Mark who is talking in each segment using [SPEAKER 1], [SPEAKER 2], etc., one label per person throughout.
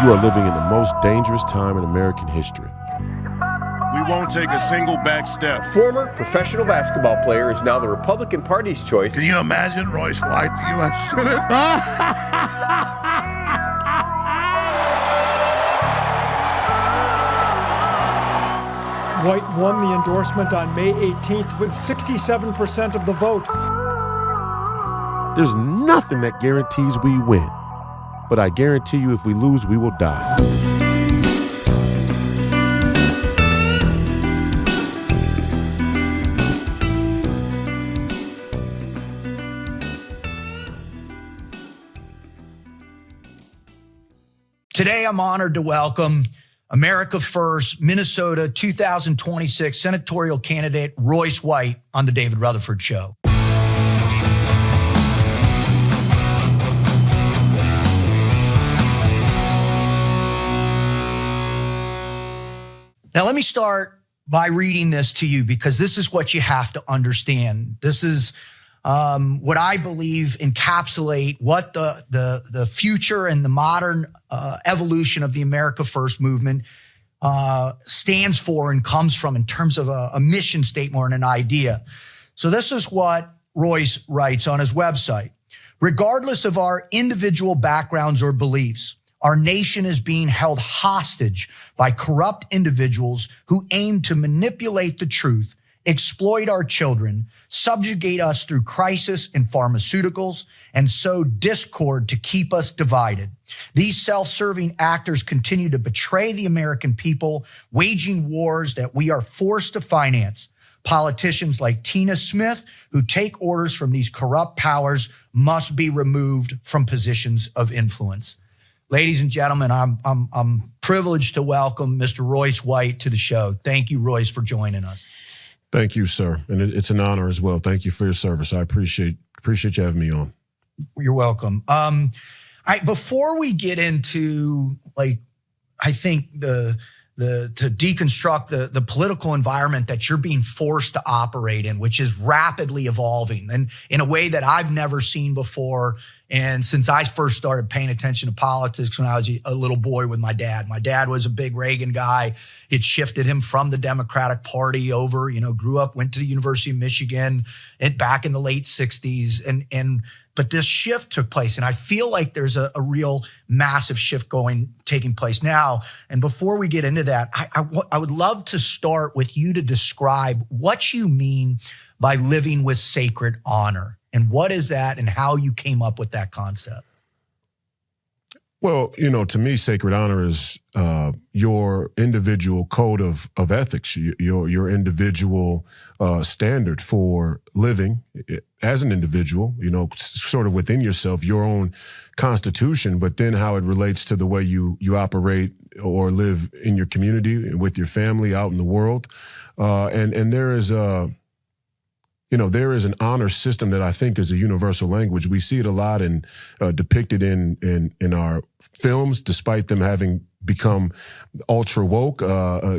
[SPEAKER 1] You are living in the most dangerous time in American history.
[SPEAKER 2] We won't take a single back step.
[SPEAKER 3] Former professional basketball player is now the Republican Party's choice.
[SPEAKER 4] Can you imagine Royce White, the U.S. Senate?
[SPEAKER 5] White won the endorsement on May 18th with 67% of the vote.
[SPEAKER 1] There's nothing that guarantees we win, but I guarantee you if we lose, we will die.
[SPEAKER 6] Today, I'm honored to welcome America First, Minnesota 2026 senatorial candidate Royce White on the David Rutherford Show. Now, let me start by reading this to you because this is what you have to understand. This is what I believe encapsulate what the future and the modern evolution of the America First movement stands for and comes from in terms of a mission statement or an idea. So this is what Royce writes on his website. Regardless of our individual backgrounds or beliefs, our nation is being held hostage by corrupt individuals who aim to manipulate the truth, exploit our children, subjugate us through crisis in pharmaceuticals, and sow discord to keep us divided. These self-serving actors continue to betray the American people, waging wars that we are forced to finance. Politicians like Tina Smith, who take orders from these corrupt powers, must be removed from positions of influence. Ladies and gentlemen, I'm privileged to welcome Mr. Royce White to the show. Thank you, Royce, for joining us.
[SPEAKER 1] Thank you, sir. And it's an honor as well. Thank you for your service. I appreciate you having me on.
[SPEAKER 6] You're welcome. Before we get into, I think to deconstruct the political environment that you're being forced to operate in, which is rapidly evolving and in a way that I've never seen before. And since I first started paying attention to politics when I was a little boy with my dad was a big Reagan guy. It shifted him from the Democratic Party over, grew up, went to the University of Michigan back in the late 60s. But this shift took place. And I feel like there's a real massive shift taking place now. And before we get into that, I would love to start with you to describe what you mean by living with sacred honor. And what is that and how you came up with that concept?
[SPEAKER 1] Well, to me, sacred honor is your individual code of ethics, your individual standard for living as an individual, sort of within yourself, your own constitution, but then how it relates to the way you operate or live in your community, with your family, out in the world. And there is there is an honor system that I think is a universal language. We see it a lot and depicted in our films, despite them having become ultra woke.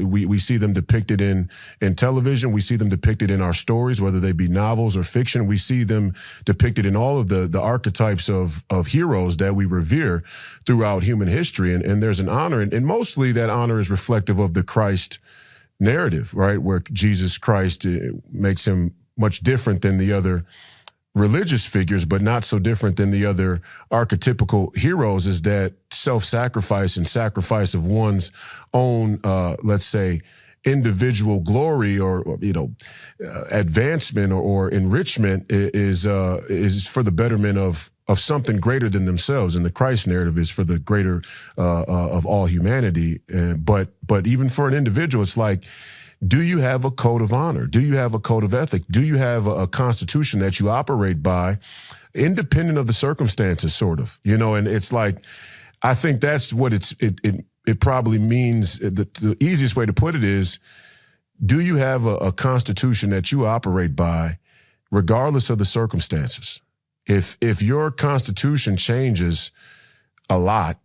[SPEAKER 1] We see them depicted in television. We see them depicted in our stories, whether they be novels or fiction. We see them depicted in all of the archetypes of heroes that we revere throughout human history. And there's an honor, and mostly that honor is reflective of the Christ narrative, right? Where Jesus Christ makes him much different than the other religious figures, but not so different than the other archetypical heroes, is that self-sacrifice and sacrifice of one's own, let's say, individual glory or advancement or enrichment is for the betterment of something greater than themselves. And the Christ narrative is for the greater of all humanity. But even for an individual, it's like, do you have a code of honor? Do you have a code of ethic? Do you have a constitution that you operate by, independent of the circumstances, sort of? And it's like, I think that's what it probably means. The easiest way to put it is, do you have a constitution that you operate by, regardless of the circumstances? If your constitution changes a lot,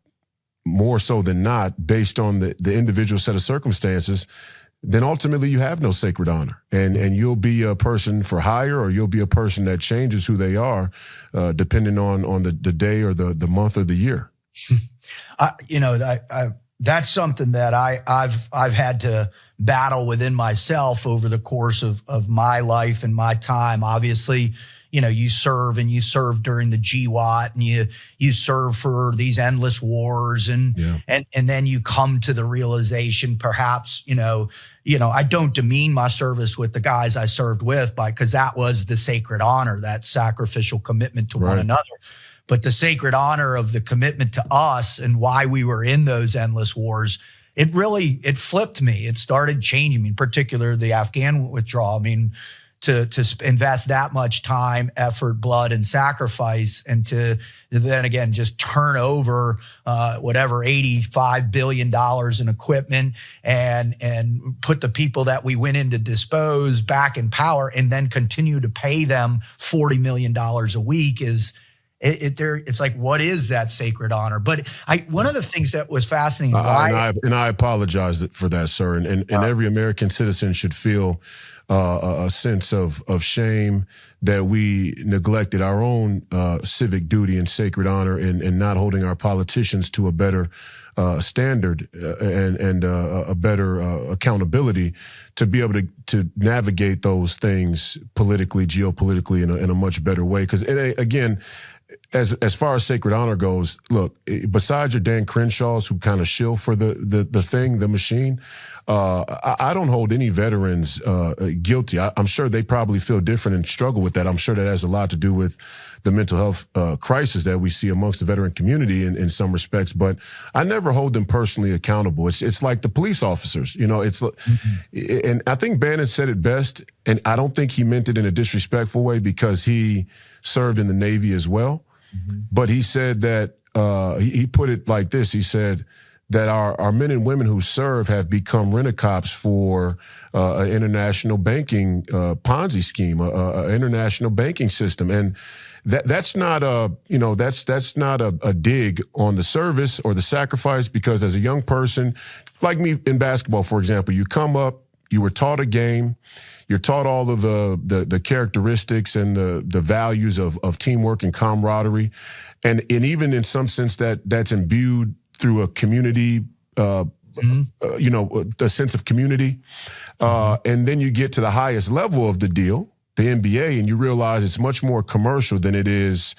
[SPEAKER 1] more so than not, based on the individual set of circumstances, then ultimately you have no sacred honor, and you'll be a person for hire, or you'll be a person that changes who they are, depending on the day or the month or the year.
[SPEAKER 6] That's something that I've had to battle within myself over the course of my life and my time. Obviously, you serve during the GWAT, and you serve for these endless wars, and then you come to the realization, perhaps, I don't demean my service with the guys I served with, because that was the sacred honor, that sacrificial commitment to one another. But the sacred honor of the commitment to us and why we were in those endless wars, it flipped me. It started changing me, in particular the Afghan withdrawal. I mean, to invest that much time, effort, blood, and sacrifice, and to then again just turn over $85 billion in equipment and put the people that we went in to dispose back in power, and then continue to pay them $40 million a week is. It's like, what is that sacred honor? But one of the things that was fascinating.
[SPEAKER 1] I apologize for that, sir. And every American citizen should feel a sense of shame that we neglected our own civic duty and sacred honor, and not holding our politicians to a better standard and a better accountability to be able to navigate those things politically, geopolitically in a much better way. Because again, as far as sacred honor goes, look, besides your Dan Crenshaws who kind of shill for the machine, I don't hold any veterans guilty. I'm sure they probably feel different and struggle with that. I'm sure that has a lot to do with the mental health crisis that we see amongst the veteran community in some respects, but I never hold them personally accountable. It's like the police officers, and I think Bannon said it best, and I don't think he meant it in a disrespectful way, because he served in the Navy as well. But he said that he put it like this. He said that our men and women who serve have become rent-a-cops for an international banking Ponzi scheme, an international banking system, and that's not that's not a dig on the service or the sacrifice, because as a young person, like me in basketball, for example, you come up, you were taught a game. You're taught all of the characteristics and the values of teamwork and camaraderie, and even in some sense that's imbued through a community, a sense of community, and then you get to the highest level of the deal, the NBA, and you realize it's much more commercial than it is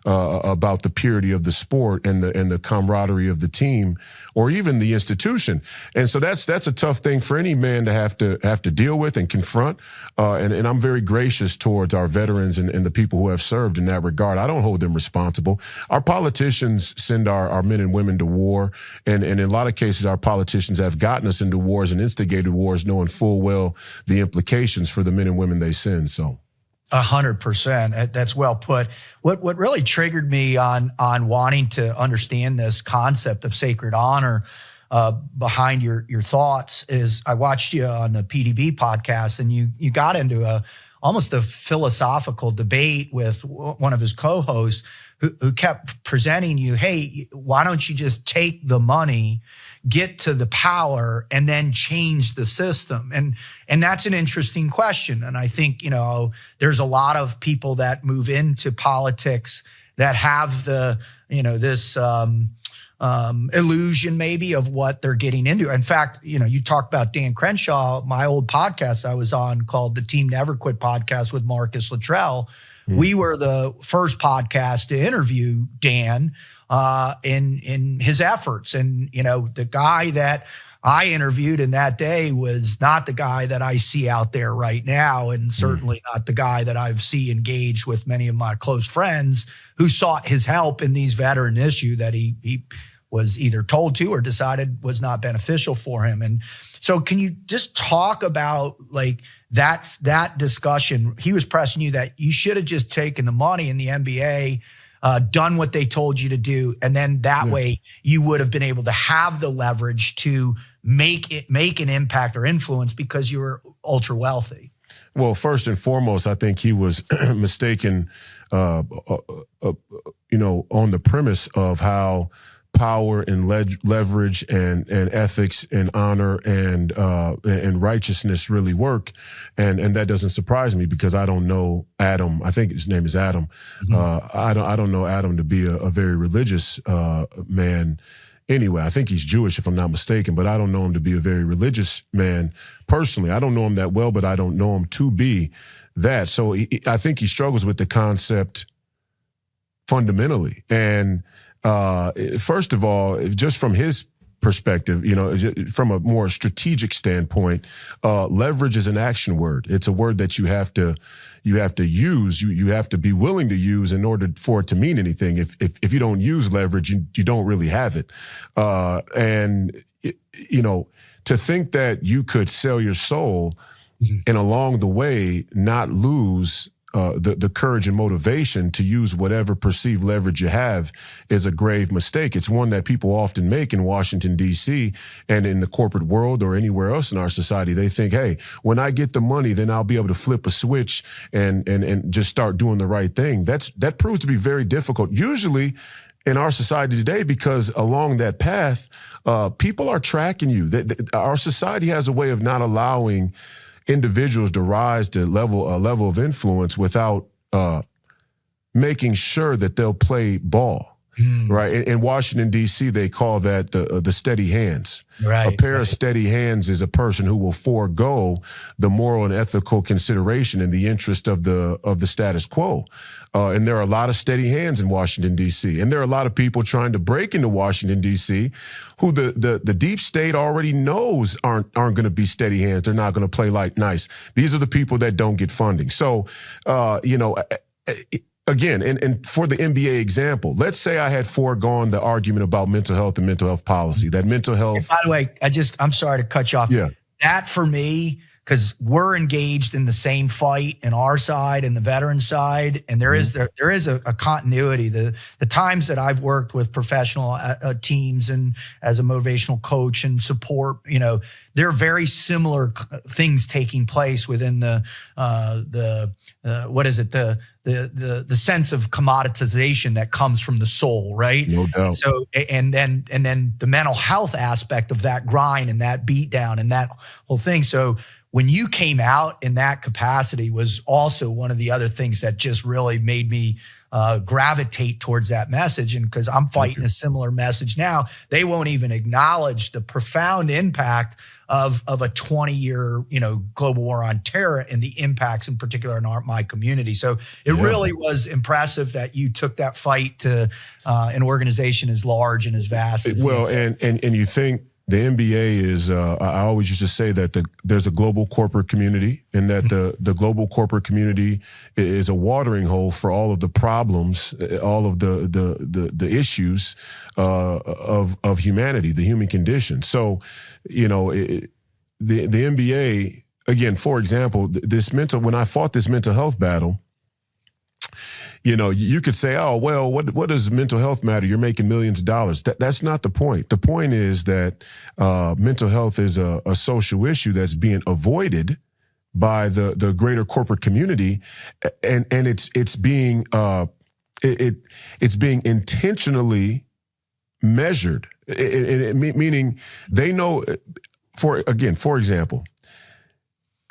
[SPEAKER 1] about the purity of the sport and the camaraderie of the team, or even the institution. And so that's a tough thing for any man to have to deal with and confront. And I'm very gracious towards our veterans and the people who have served in that regard. I don't hold them responsible. Our politicians send our men and women to war, and in a lot of cases, our politicians have gotten us into wars and instigated wars, knowing full well the implications for the men and women they send. So.
[SPEAKER 6] 100%. That's well put. What really triggered me on wanting to understand this concept of sacred honor behind your thoughts is I watched you on the PDB podcast, and you got into almost a philosophical debate with one of his co-hosts who kept presenting you, hey, why don't you just take the money, get to the power, and then change the system? And that's an interesting question. And I think, there's a lot of people that move into politics that have this illusion maybe of what they're getting into. In fact, you talked about Dan Crenshaw, my old podcast I was on called the Team Never Quit podcast with Marcus Luttrell. We were the first podcast to interview Dan in his efforts. And, the guy that I interviewed in that day was not the guy that I see out there right now, and certainly not the guy that I've seen engaged with many of my close friends who sought his help in these veteran issue that he was either told to or decided was not beneficial for him. And so can you just talk about that discussion? He was pressing you that you should have just taken the money in the NBA, done what they told you to do, and then that way you would have been able to have the leverage to make an impact or influence because you were ultra wealthy.
[SPEAKER 1] Well, first and foremost, I think he was mistaken, on the premise of how power and leverage and ethics and honor and righteousness really work. And that doesn't surprise me because I don't know Adam. I think his name is Adam. I don't know Adam to be a very religious man. Anyway, I think he's Jewish if I'm not mistaken, but I don't know him to be a very religious man personally. I don't know him that well, but I don't know him to be that. So I think he struggles with the concept fundamentally. And first of all, just from his perspective, from a more strategic standpoint, leverage is an action word. It's a word that you have to use. You have to be willing to use in order for it to mean anything. If you don't use leverage, you don't really have it. To think that you could sell your soul and along the way not lose the courage and motivation to use whatever perceived leverage you have is a grave mistake. It's one that people often make in Washington, D.C. and in the corporate world or anywhere else in our society. They think, hey, when I get the money, then I'll be able to flip a switch and just start doing the right thing. That proves to be very difficult, usually in our society today, because along that path, people are tracking you. Our society has a way of not allowing individuals to rise to a level of influence without making sure that they'll play ball. Right. In Washington, D.C., they call that the steady hands. Right. A pair of steady hands is a person who will forego the moral and ethical consideration in the interest of the status quo. And there are a lot of steady hands in Washington, D.C. And there are a lot of people trying to break into Washington, D.C. who the deep state already knows aren't going to be steady hands. They're not going to play like nice. These are the people that don't get funding. So, again, and for the NBA example, let's say I had foregone the argument about mental health and mental health policy, that mental health.
[SPEAKER 6] And by the way, I'm sorry to cut you off.
[SPEAKER 1] Yeah.
[SPEAKER 6] That for me, because we're engaged in the same fight in our side and the veteran side, and there is a continuity. The times that I've worked with professional teams and as a motivational coach and support, there are very similar things taking place within the sense of commoditization that comes from the soul, right?
[SPEAKER 1] No doubt.
[SPEAKER 6] So and then the mental health aspect of that grind and that beat down and that whole thing. So when you came out in that capacity was also one of the other things that just really made me gravitate towards that message. And because I'm fighting a similar message now, they won't even acknowledge the profound impact of a 20-year, global war on terror and the impacts in particular in my community. So it really was impressive that you took that fight to an organization as large and as vast. And
[SPEAKER 1] you think the NBA is, I always used to say that there's a global corporate community and that the global corporate community is a watering hole for all of the problems, all of the issues of humanity, the human condition. So, the NBA, again, for example, when I fought this mental health battle, you could say, oh, well, what does mental health matter? You're making millions of dollars. That's not the point. The point is that mental health is a social issue that's being avoided by the greater corporate community, and it's being intentionally measured, meaning they know. For example,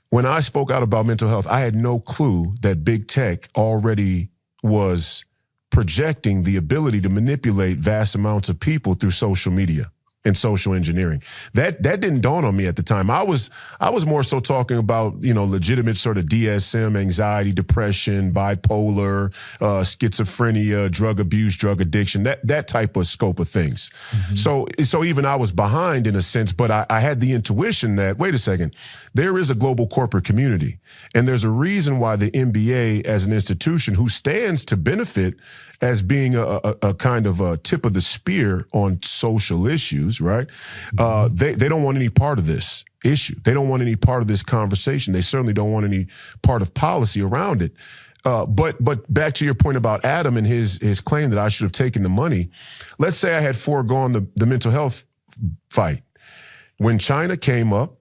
[SPEAKER 1] when I spoke out about mental health, I had no clue that big tech already was projecting the ability to manipulate vast amounts of people through social media and social engineering. That didn't dawn on me at the time. I was more so talking about, legitimate sort of DSM, anxiety, depression, bipolar, schizophrenia, drug abuse, drug addiction, that type of scope of things. Mm-hmm. So even I was behind in a sense, but I had the intuition that, wait a second, there is a global corporate community. And there's a reason why the NBA as an institution who stands to benefit as being a kind of a tip of the spear on social issues, right? They don't want any part of this issue. They don't want any part of this conversation. They certainly don't want any part of policy around it. But back to your point about Adam and his claim that I should have taken the money. Let's say I had foregone the mental health fight. When China came up,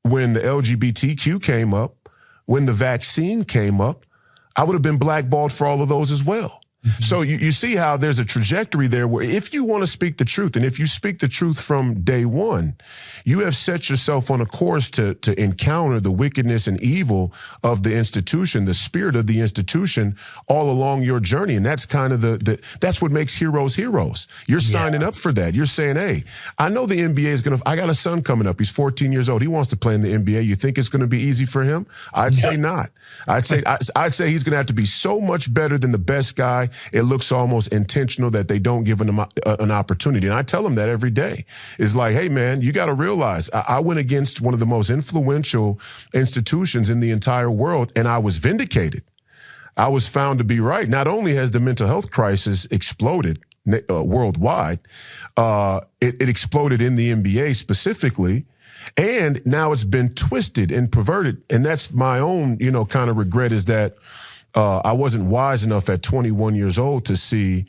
[SPEAKER 1] when the LGBTQ came up, when the vaccine came up, I would have been blackballed for all of those as well. So you see how there's a trajectory there where if you want to speak the truth, and if you speak the truth from day one, you have set yourself on a course to encounter the wickedness and evil of the institution, the spirit of the institution all along your journey. And that's kind of that's what makes heroes heroes. You're signing up for that. You're saying, hey, I know the NBA is I got a son coming up. He's 14 years old. He wants to play in the NBA. You think it's going to be easy for him? I'd say not. I'd say he's going to have to be so much better than the best guy. It looks almost intentional that they don't give him an opportunity. And I tell him that every day. It's like, hey, man, you got to realize I went against one of the most influential institutions in the entire world, and I was vindicated. I was found to be right. Not only has the mental health crisis exploded worldwide, it exploded in the NBA specifically. And now it's been twisted and perverted. And that's my own, kind of regret is that I wasn't wise enough at 21 years old to see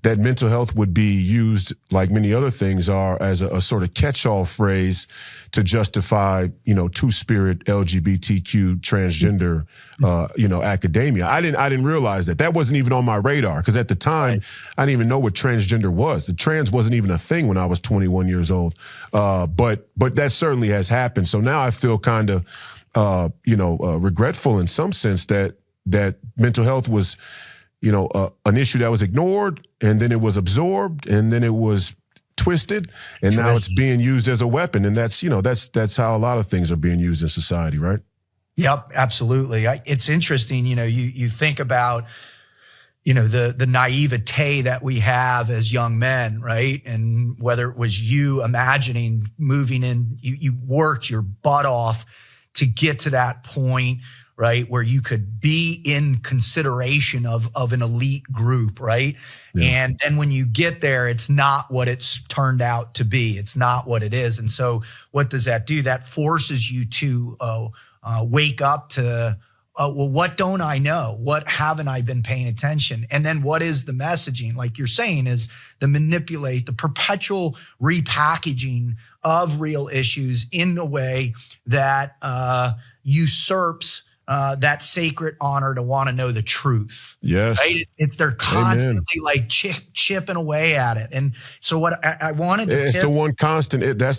[SPEAKER 1] that mental health would be used, like many other things are, as a sort of catch-all phrase to justify, two-spirit LGBTQ transgender, academia. I didn't realize that. That wasn't even on my radar because at the time, I didn't even know what transgender was. The trans wasn't even a thing when I was 21 years old. But that certainly has happened. So now I feel kind of, regretful in some sense that mental health was, an issue that was ignored, and then it was absorbed, and then it was twisted, and now it's being used as a weapon. And that's how a lot of things are being used in society, right?
[SPEAKER 6] Yep, absolutely. It's interesting, you think about, the naivete that we have as young men, right? And whether it was you imagining moving in, you worked your butt off to get to that point, right, where you could be in consideration of an elite group, right? Yeah. And then when you get there, it's not what it's turned out to be. It's not what it is. And so what does that do? That forces you to wake up to, well, what don't I know? What haven't I been paying attention? And then what is the messaging? Like you're saying, is the perpetual repackaging of real issues in a way that usurps that sacred honor to want to know the truth.
[SPEAKER 1] Yes.
[SPEAKER 6] Right? They're constantly like chipping away at it. And so what I wanted to
[SPEAKER 1] that's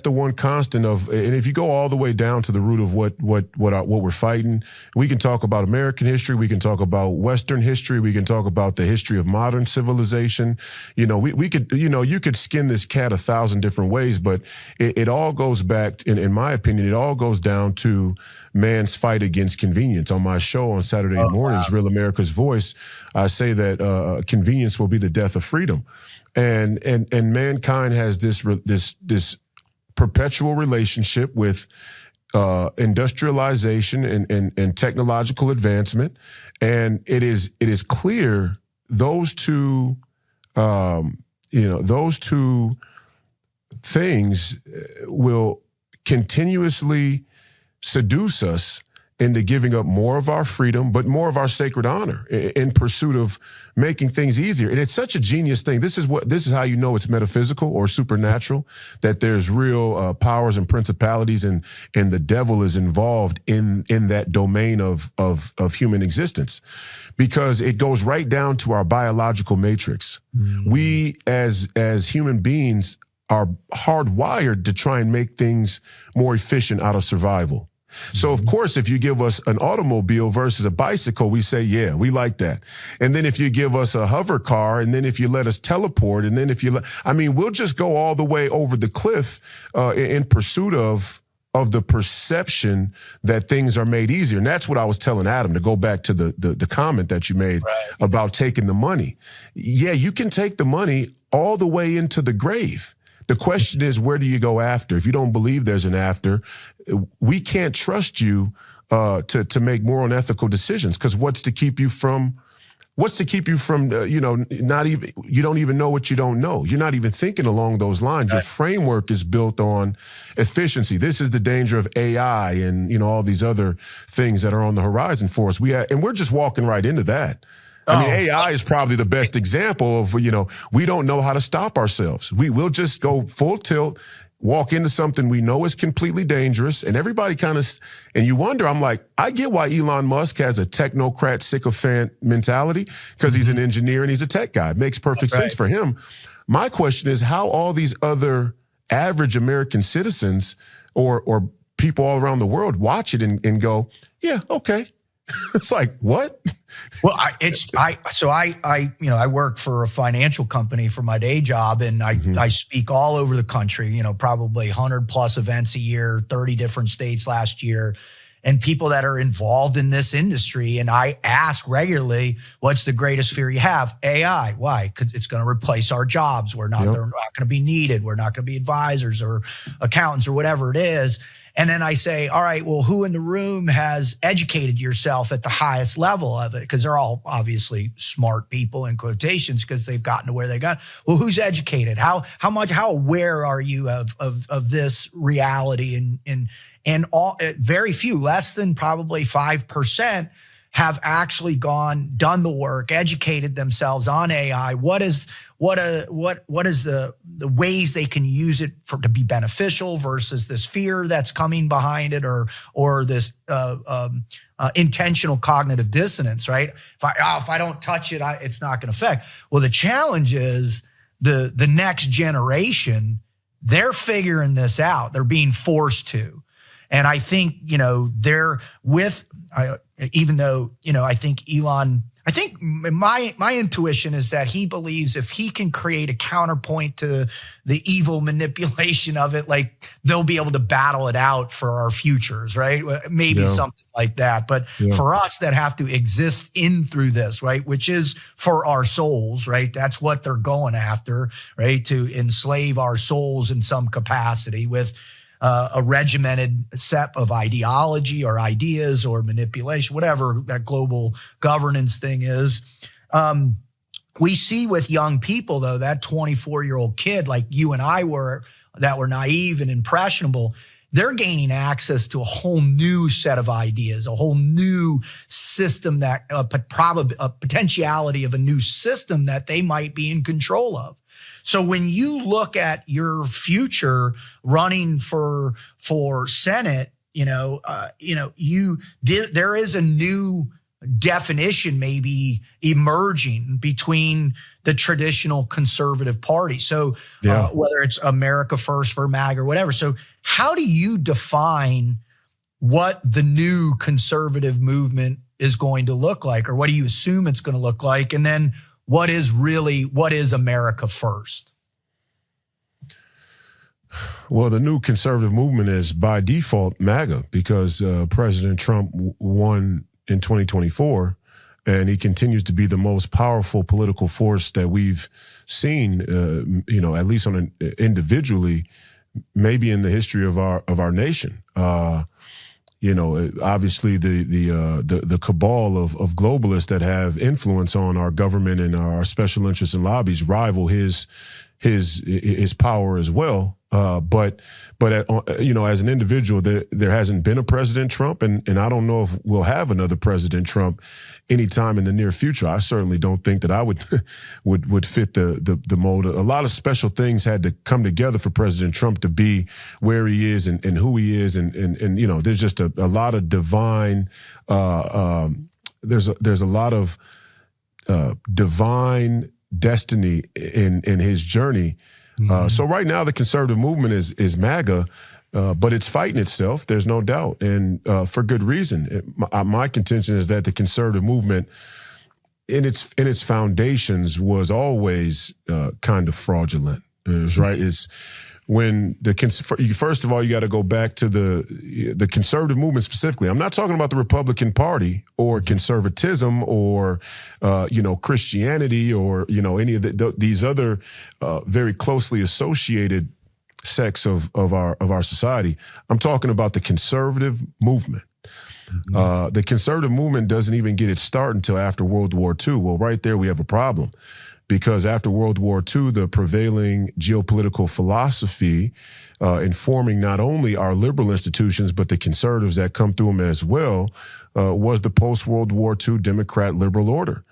[SPEAKER 1] the one constant of, and if you go all the way down to the root of what we're fighting, we can talk about American history, we can talk about Western history, we can talk about the history of modern civilization. We could, you could skin this cat 1,000 different ways, but it all goes back, in my opinion, it all goes down to man's fight against convenience. On my show on Saturday mornings, Real America's Voice, I say that convenience will be the death of freedom, and mankind has this perpetual relationship with industrialization and technological advancement, and it is clear those two things will continuously seduce us into giving up more of our freedom, but more of our sacred honor in pursuit of making things easier. And it's such a genius thing. This is how you know it's metaphysical or supernatural, that there's real powers and principalities, and the devil is involved in that domain of human existence, because it goes right down to our biological matrix. Mm. We as human beings are hardwired to try and make things more efficient out of survival. So, of course, if you give us an automobile versus a bicycle, we say, yeah, we like that. And then if you give us a hover car, and then if you let us teleport, and then we'll just go all the way over the cliff in pursuit of the perception that things are made easier. And that's what I was telling Adam, to go back to the comment that you made about taking the money. Yeah, you can take the money all the way into the grave. The question is, where do you go after? If you don't believe there's an after, we can't trust you to make moral and ethical decisions, because what's to keep you from not even, you don't even know what you don't know. You're not even thinking along those lines. Right. Your framework is built on efficiency. This is the danger of AI and all these other things that are on the horizon for us. And we're just walking right into that. I mean, AI is probably the best example of, we don't know how to stop ourselves. We'll just go full tilt, walk into something we know is completely dangerous, and everybody kind of, and you wonder, I'm like, I get why Elon Musk has a technocrat sycophant mentality, because he's an engineer and he's a tech guy. It makes perfect sense for him. My question is how all these other average American citizens or people all around the world watch it and go, yeah, okay. It's like, what?
[SPEAKER 6] Well, I work for a financial company for my day job, and I speak all over the country, probably 100 plus events a year, 30 different states last year, and people that are involved in this industry. And I ask regularly, what's the greatest fear you have? AI. Why? Because it's going to replace our jobs. They're not going to be needed. We're not going to be advisors or accountants or whatever it is. And then I say, all right, well, who in the room has educated yourself at the highest level of it? Because they're all obviously smart people in quotations because they've gotten to where they got. Well, who's educated? How aware are you of this reality? And all very few, less than probably 5%, have actually done the work, educated themselves on AI. What is the ways they can use it to be beneficial versus this fear that's coming behind it, or this intentional cognitive dissonance, right? If I don't touch it, it's not going to affect. Well, the challenge is the next generation, they're figuring this out. They're being forced to. And I think, they're even though, I think Elon, my intuition is that he believes if he can create a counterpoint to the evil manipulation of it, like they'll be able to battle it out for our futures, right? Maybe something like that. But for us that have to exist through this, right? Which is for our souls, right? That's what they're going after, right? To enslave our souls in some capacity with a regimented set of ideology or ideas or manipulation, whatever that global governance thing is. We see with young people, though, that 24-year-old kid like you and I were, that were naive and impressionable, they're gaining access to a whole new set of ideas, a whole new system, that a potentiality of a new system that they might be in control of. So when you look at your future running for Senate, there is a new definition maybe emerging between the traditional conservative party. So whether it's America First for MAGA or whatever. So how do you define what the new conservative movement is going to look like, or what do you assume it's going to look like? And then what is America First?
[SPEAKER 1] Well, the new conservative movement is by default MAGA, because President Trump won in 2024, and he continues to be the most powerful political force that we've seen, at least on individually, maybe in the history of our nation. Obviously the cabal of globalists that have influence on our government and our special interests and lobbies rival his power as well. But as an individual, there hasn't been a President Trump, and I don't know if we'll have another President Trump anytime in the near future. I certainly don't think that I would fit the mold. A lot of special things had to come together for President Trump to be where he is and who he is, and there's just a lot of divine. There's a lot of divine destiny in his journey. So right now the conservative movement is MAGA, but it's fighting itself. There's no doubt, and for good reason. My contention is that the conservative movement, in its foundations, was always kind of fraudulent. Right? Is when first of all, you got to go back to the conservative movement specifically. I'm not talking about the Republican Party or conservatism or Christianity or any of these other very closely associated sects of our society. I'm talking about the conservative movement. The conservative movement doesn't even get its start until after World War II. Well, right there we have a problem. because after World War II, the prevailing geopolitical philosophy informing not only our liberal institutions, but the conservatives that come through them as well, was the post-World War II Democrat liberal order.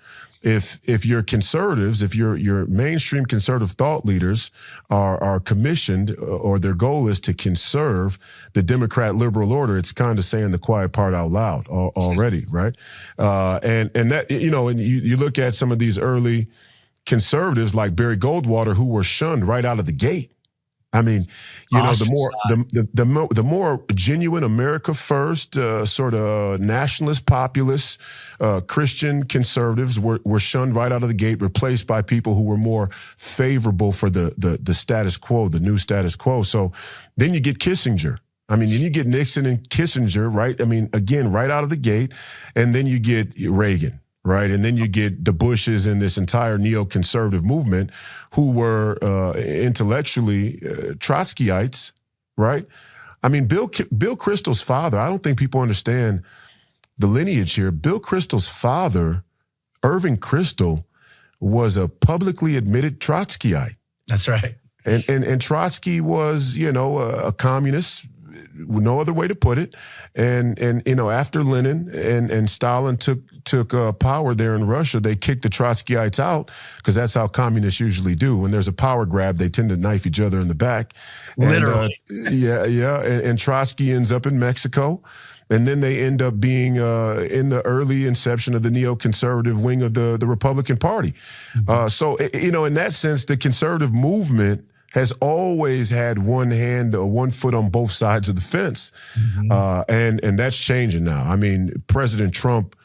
[SPEAKER 1] If your conservatives, if your mainstream conservative thought leaders are commissioned, or their goal is to conserve the Democrat liberal order, it's kind of saying the quiet part out loud already, right? And that, you know, and you look at some of these early conservatiors like Barry Goldwater, who were shunned right out of the gate. I mean, you know, the more genuine America first, sort of nationalist, populist, Christian conservatives were shunned right out of the gate, replaced by people who were more favorable for the status quo, the new status quo. So then you get Kissinger. I mean, then you get Nixon and Kissinger, right? I mean, again, right out of the gate, and then you get Reagan. Right. And then you get the Bushes and this entire neoconservative movement who were intellectually Trotskyites. Right. I mean, Bill Kristol's father, I don't think people understand the lineage here. Bill Kristol's father, Irving Kristol, was a publicly admitted Trotskyite.
[SPEAKER 6] That's right.
[SPEAKER 1] And Trotsky was, you know, a communist, no other way to put it. And you know, after Lenin and Stalin took power there in Russia, they kicked the Trotskyites out, because that's how communists usually do. When there's a power grab, they tend to knife each other in the back.
[SPEAKER 6] Literally.
[SPEAKER 1] And Trotsky ends up in Mexico. And then they end up being in the early inception of the neoconservative wing of the Republican Party. Mm-hmm. So, you know, in that sense, the conservative movement has always had one hand or one foot on both sides of the fence. Mm-hmm. And that's changing now. I mean, President Trump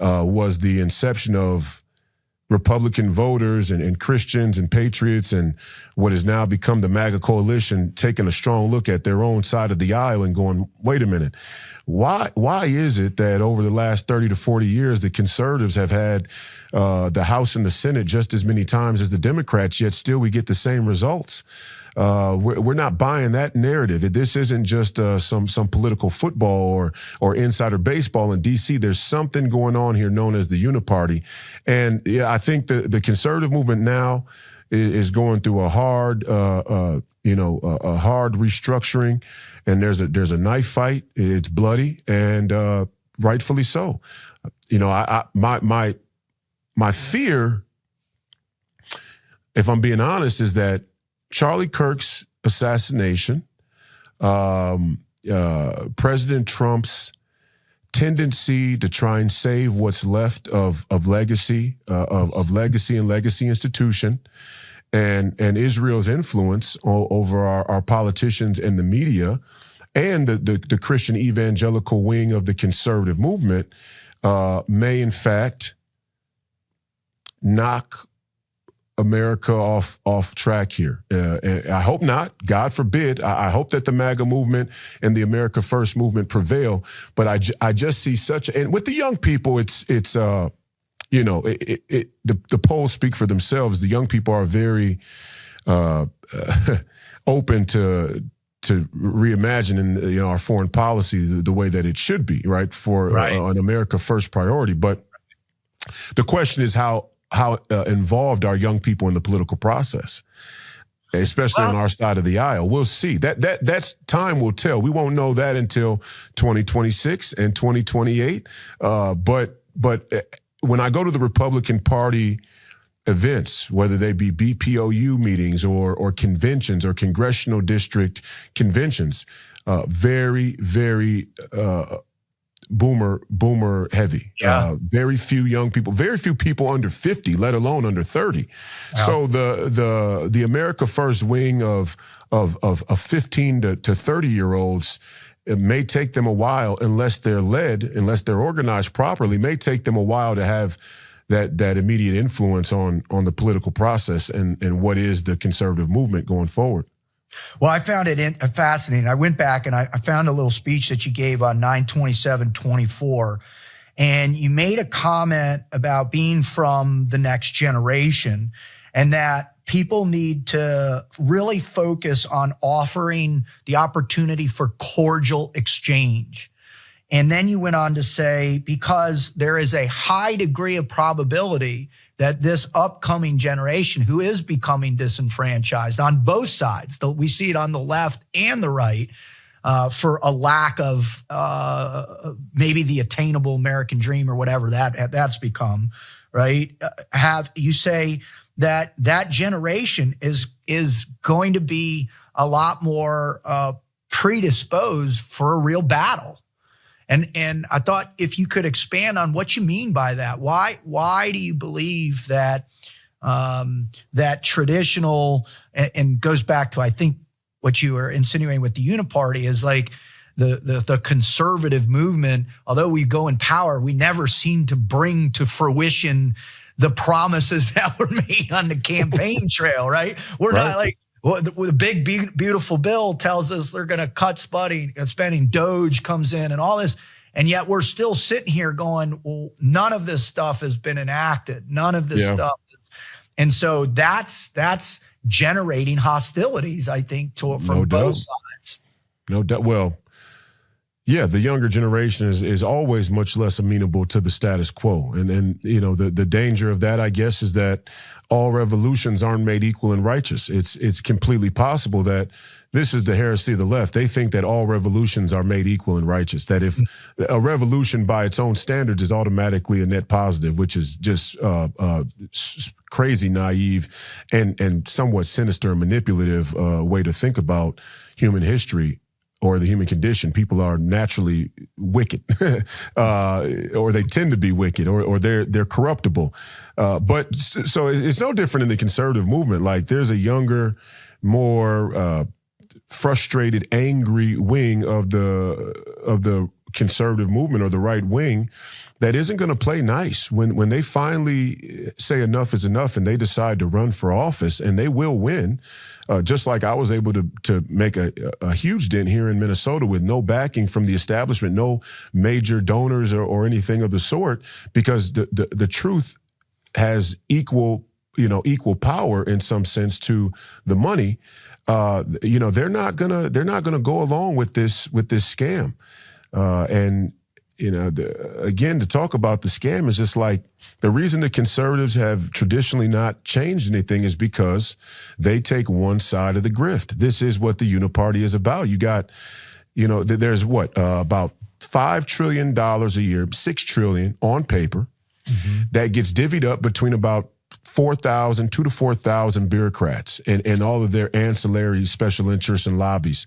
[SPEAKER 1] was the inception of Republican voters and Christians and patriots, and what has now become the MAGA coalition, taking a strong look at their own side of the aisle and going, wait a minute, why is it that over the last 30 to 40 years, the conservatives have had the House and the Senate just as many times as the Democrats, yet still we get the same results? We're not buying that narrative. This isn't just some political football or insider baseball in D.C. There's something going on here known as the Uniparty. And yeah, I think the conservative movement now is going through a hard, a hard restructuring. And there's a knife fight. It's bloody, and rightfully so. You know, my fear, if I'm being honest, is that Charlie Kirk's assassination, President Trump's tendency to try and save what's left of legacy, of legacy and legacy institution, and Israel's influence over our politicians and the media, and the Christian evangelical wing of the conservative movement, may in fact knock America off track here. And I hope not. God forbid. I hope that the MAGA movement and the America First movement prevail. But I just see and with the young people, it's the polls speak for themselves. The young people are very open to reimagining our foreign policy the way that it should be, right, for an America First priority. But the question is how involved are young people in the political process, especially on our side of the aisle. We'll see. That's time will tell. We won't know that until 2026 and 2028. But when I go to the Republican Party events, whether they be BPOU meetings or conventions or congressional district conventions, very, very boomer heavy.
[SPEAKER 6] Yeah.
[SPEAKER 1] Very few young people, very few people under 50, let alone under 30. Yeah. So the America First wing of 15 to 30-year-olds, it may take them a while, unless they're organized properly, may take them a while to have that immediate influence on the political process and what is the conservative movement going forward.
[SPEAKER 6] Well, I found it fascinating. I went back and I found a little speech that you gave on 9/27/24, and you made a comment about being from the next generation and that people need to really focus on offering the opportunity for cordial exchange. And then you went on to say, because there is a high degree of probability that this upcoming generation who is becoming disenfranchised on both sides, though we see it on the left and the right, for a lack of maybe the attainable American dream or whatever that's become, right? You say that generation is going to be a lot more predisposed for a real battle. And I thought if you could expand on what you mean by that. Why do you believe that that traditional, and goes back to, I think, what you were insinuating with the uniparty is like the conservative movement, although we go in power, we never seem to bring to fruition the promises that were made on the campaign trail, right? We're not like, well, the big, beautiful bill tells us they're going to cut spending. Doge comes in and all this. And yet we're still sitting here going, well, none of this stuff has been enacted. None of this stuff. And so that's generating hostilities, I think, from both sides.
[SPEAKER 1] No doubt. Well, yeah, the younger generation is always much less amenable to the status quo. And you know, the danger of that, I guess, is that all revolutions aren't made equal and righteous. It's completely possible that this is the heresy of the left. They think that all revolutions are made equal and righteous, that if a revolution by its own standards is automatically a net positive, which is just crazy, naive, and somewhat sinister and manipulative way to think about human history or the human condition. People are naturally wicked, or they tend to be wicked, or they're corruptible. But so it's no different in the conservative movement. Like, there's a younger, more frustrated, angry wing of the conservative movement, or the right wing, that isn't going to play nice when they finally say enough is enough and they decide to run for office, and they will win. Just like I was able to make a huge dent here in Minnesota with no backing from the establishment, no major donors or anything of the sort, because the truth has equal power in some sense to the money. They're not gonna go along with this scam, and. Again, to talk about the scam is just like, the reason the conservatives have traditionally not changed anything is because they take one side of the grift. This is what the uniparty is about. You got, there's about $5 trillion a year, $6 trillion on paper, that gets divvied up between about 2 to 4,000 bureaucrats and all of their ancillary special interests and lobbies.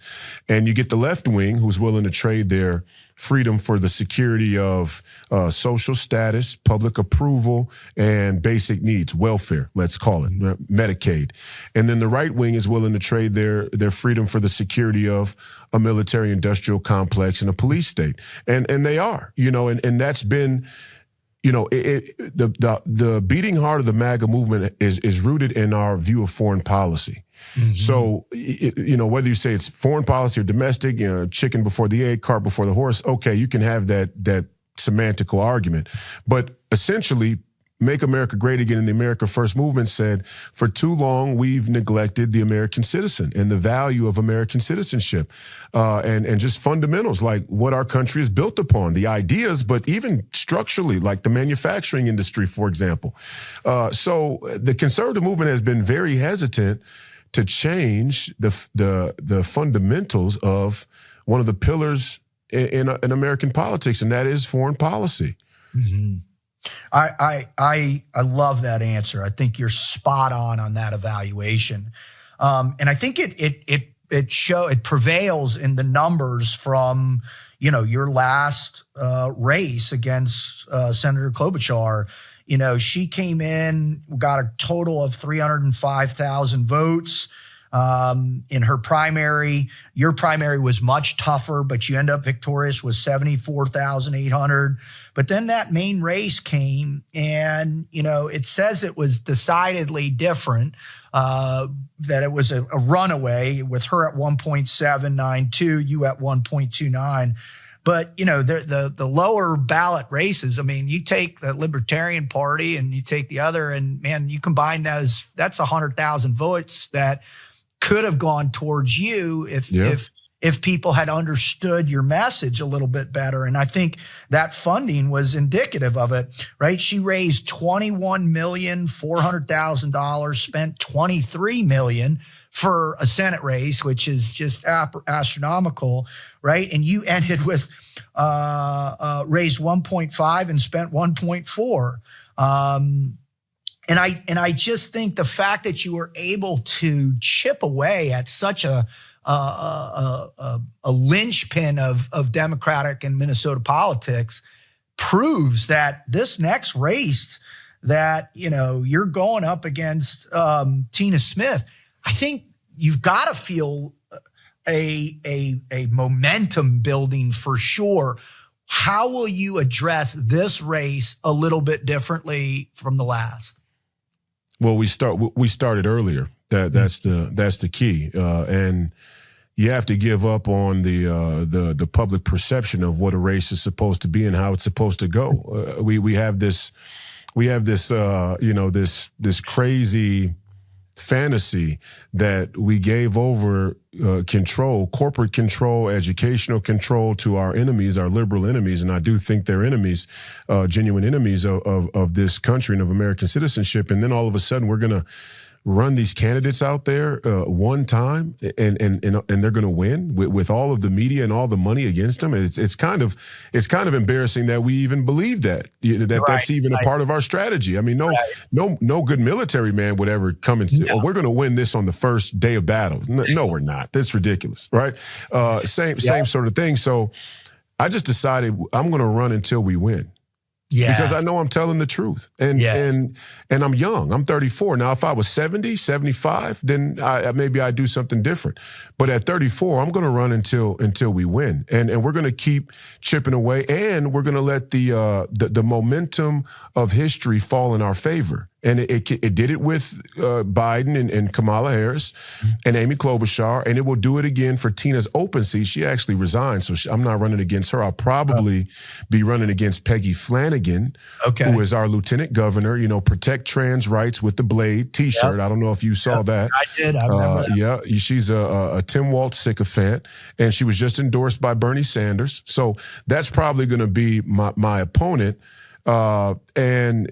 [SPEAKER 1] And you get the left wing, who's willing to trade their freedom for the security of social status, public approval, and basic needs, welfare, let's call it, Medicaid. And then the right wing is willing to trade their freedom for the security of a military industrial complex and a police state. And they are, and that's been, the beating heart of the MAGA movement is rooted in our view of foreign policy. So, whether you say it's foreign policy or domestic, chicken before the egg, cart before the horse, okay, you can have that semantical argument. But essentially, Make America Great Again and the America First movement said, for too long, we've neglected the American citizen and the value of American citizenship, and just fundamentals like what our country is built upon, the ideas, but even structurally, like the manufacturing industry, for example. So the conservative movement has been very hesitant to change the fundamentals of one of the pillars in American politics, and that is foreign policy.
[SPEAKER 6] Mm-hmm. I love that answer. I think you're spot on that evaluation, and I think it prevails in the numbers from your last race against Senator Klobuchar. She came in, got a total of 305,000 votes. In her primary, your primary was much tougher, but you end up victorious with 74,800. But then that main race came, and, it says it was decidedly different, that it was a runaway with her at 1.792, you at 1.29. But, the lower ballot races, I mean, you take the Libertarian Party and you take the other, and man, you combine that's 100,000 votes that could have gone towards you if if people had understood your message a little bit better. And I think that funding was indicative of it, right? She raised $21,400,000, spent $23 million for a Senate race, which is just astronomical, right? And you ended with raised 1.5 and spent 1.4. And I just think the fact that you were able to chip away at such a linchpin of Democratic and Minnesota politics proves that this next race that, you know, you're going up against Tina Smith, I think you've got to feel a momentum building for sure. How will you address this race a little bit differently from the last?
[SPEAKER 1] Well, we started earlier. That's the key, and you have to give up on the public perception of what a race is supposed to be and how it's supposed to go. We have this this crazy fantasy that we gave over control, corporate control, educational control to our enemies, our liberal enemies. And I do think they're enemies, genuine enemies of this country and of American citizenship. And then all of a sudden we're going to run these candidates out there one time and they're going to win with all of the media and all the money against them. It's kind of embarrassing that we even believe that that's even a part of our strategy. I mean, no good military man would ever come and say, "Oh, we're going to win this on the first day of battle." No, we're not. That's ridiculous, right? Same sort of thing. So I just decided I'm going to run until we win. Yes. Because I know I'm telling the truth. And I'm young. I'm 34. Now, if I was 70, 75, then maybe I'd do something different. But at 34, I'm going to run until we win. And we're going to keep chipping away. And we're going to let the momentum of history fall in our favor. And it did it with Biden and Kamala Harris and Amy Klobuchar, and it will do it again for Tina's open seat. She actually resigned, so I'm not running against her. I'll probably be running against Peggy Flanagan, who is our lieutenant governor. You know, protect trans rights with the blade T-shirt. I don't know if you saw that.
[SPEAKER 6] I did. I remember that.
[SPEAKER 1] Yeah, she's a Tim Walz sycophant, and she was just endorsed by Bernie Sanders. So that's probably going to be my opponent, and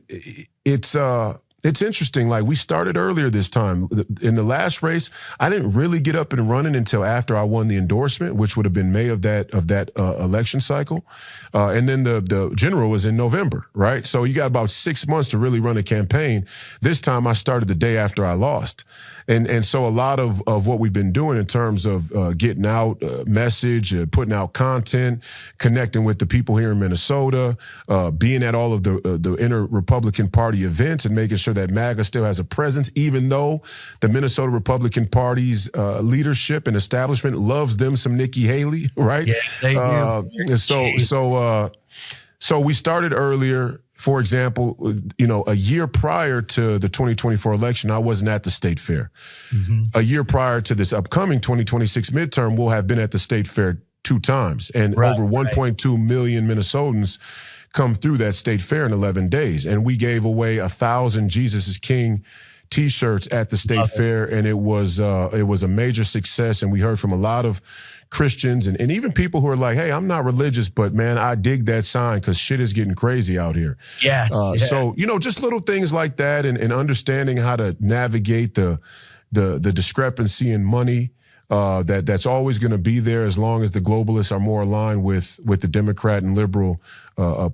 [SPEAKER 1] it's interesting. Like, we started earlier this time. In the last race, I didn't really get up and running until after I won the endorsement, which would have been May of that election cycle. And then the general was in November, right? So you got about 6 months to really run a campaign. This time I started the day after I lost. And so a lot of what we've been doing in terms of getting out message, putting out content, connecting with the people here in Minnesota, being at all of the inner Republican Party events and making sure that MAGA still has a presence, even though the Minnesota Republican Party's leadership and establishment loves them some Nikki Haley, right?
[SPEAKER 6] Yes, they do.
[SPEAKER 1] So we started earlier. For example, you know, a year prior to the 2024 election, I wasn't at the state fair. A year prior to this upcoming 2026 midterm, we'll have been at the state fair 2 times. And over 1.2 million Minnesotans come through that state fair in 11 days. And we gave away 1,000 Jesus is King T-shirts at the state fair. And it was a major success. And we heard from a lot of Christians and even people who are like, "Hey, I'm not religious, but man, I dig that sign because shit is getting crazy out here."
[SPEAKER 6] Yes.
[SPEAKER 1] So, you know, just little things like that and understanding how to navigate the discrepancy in money that's always going to be there as long as the globalists are more aligned with the Democrat and liberal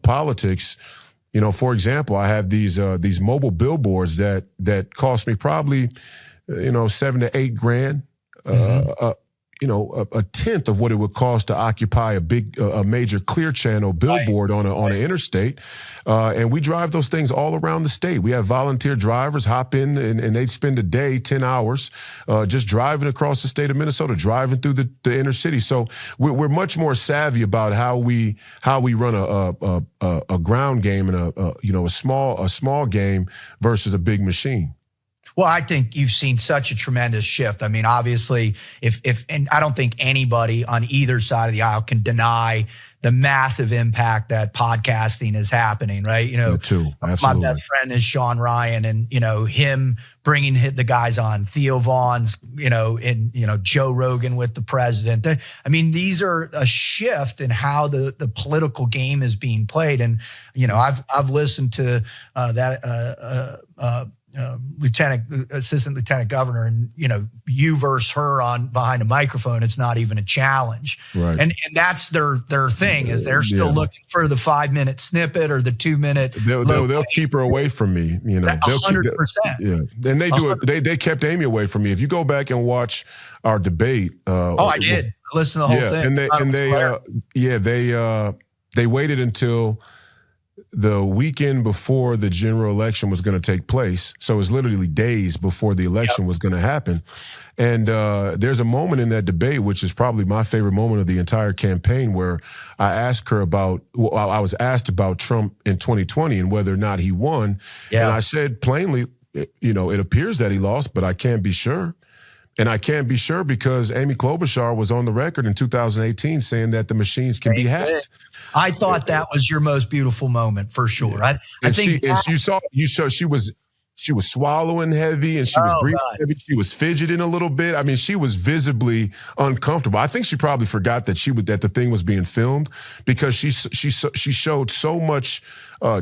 [SPEAKER 1] politics. You know, for example, I have these mobile billboards that cost me probably, $7 to $8 grand. A tenth of what it would cost to occupy a major Clear Channel billboard on an interstate. And we drive those things all around the state. We have volunteer drivers hop in and they'd spend a day, 10 hours, just driving across the state of Minnesota, driving through the inner city. So we're much more savvy about how we run a ground game and a small game versus a big machine.
[SPEAKER 6] Well, I think you've seen such a tremendous shift. I mean, obviously, and I don't think anybody on either side of the aisle can deny the massive impact that podcasting is happening, right?
[SPEAKER 1] Me too. Absolutely.
[SPEAKER 6] My best friend is Sean Ryan, and him bringing the guys on, Theo Vaughn's, and Joe Rogan with the president. I mean, these are a shift in how the political game is being played, and I've listened to that. Assistant lieutenant governor, and you versus her on behind a microphone, it's not even a challenge,
[SPEAKER 1] right?
[SPEAKER 6] And that's their thing, is they're still looking for the 5-minute snippet or the 2-minute.
[SPEAKER 1] They'll keep her away from me,
[SPEAKER 6] 100%.
[SPEAKER 1] Yeah, and they do it. They kept Amy away from me. If you go back and watch our debate,
[SPEAKER 6] I did. I listened to the whole thing.
[SPEAKER 1] They waited until the weekend before the general election was going to take place. So it was literally days before the election was going to happen. And there's a moment in that debate, which is probably my favorite moment of the entire campaign, where I was asked about Trump in 2020 and whether or not he won. Yeah. And I said plainly, it appears that he lost, but I can't be sure. And I can't be sure because Amy Klobuchar was on the record in 2018 saying that the machines can be hacked.
[SPEAKER 6] I thought that was your most beautiful moment, for sure. Yeah. I think
[SPEAKER 1] she was swallowing heavy, and she was breathing heavy. She was fidgeting a little bit. I mean, she was visibly uncomfortable. I think she probably forgot that that the thing was being filmed, because she showed so much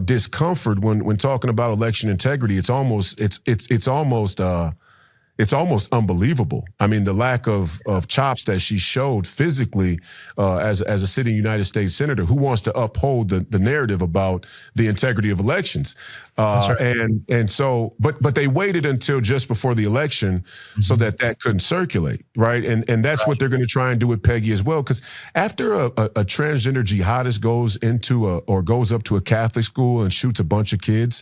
[SPEAKER 1] discomfort when talking about election integrity. It's almost unbelievable. I mean, the lack of chops that she showed physically as a sitting United States senator who wants to uphold the narrative about the integrity of elections. Right. And so, but they waited until just before the election so that couldn't circulate, right? And that's what they're going to try and do with Peggy as well. Because after a transgender jihadist goes up to a Catholic school and shoots a bunch of kids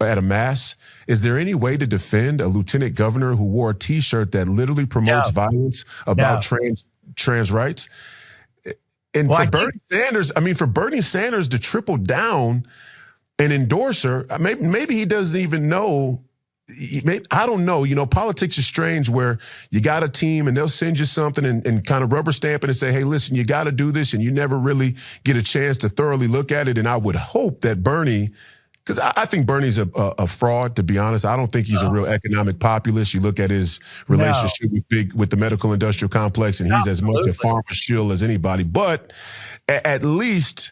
[SPEAKER 1] at a mass, is there any way to defend a lieutenant governor who wore a T-shirt that literally promotes violence about trans rights? And for Bernie Sanders to triple down and endorse her, maybe he doesn't even know. I don't know. Politics is strange, where you got a team and they'll send you something and kind of rubber stamp it and say, hey, listen, you got to do this, and you never really get a chance to thoroughly look at it. And I would hope that Bernie, because I think Bernie's a fraud, to be honest. I don't think he's a real economic populist. You look at his relationship with the medical industrial complex, and he's as much a farmer shill as anybody. But at least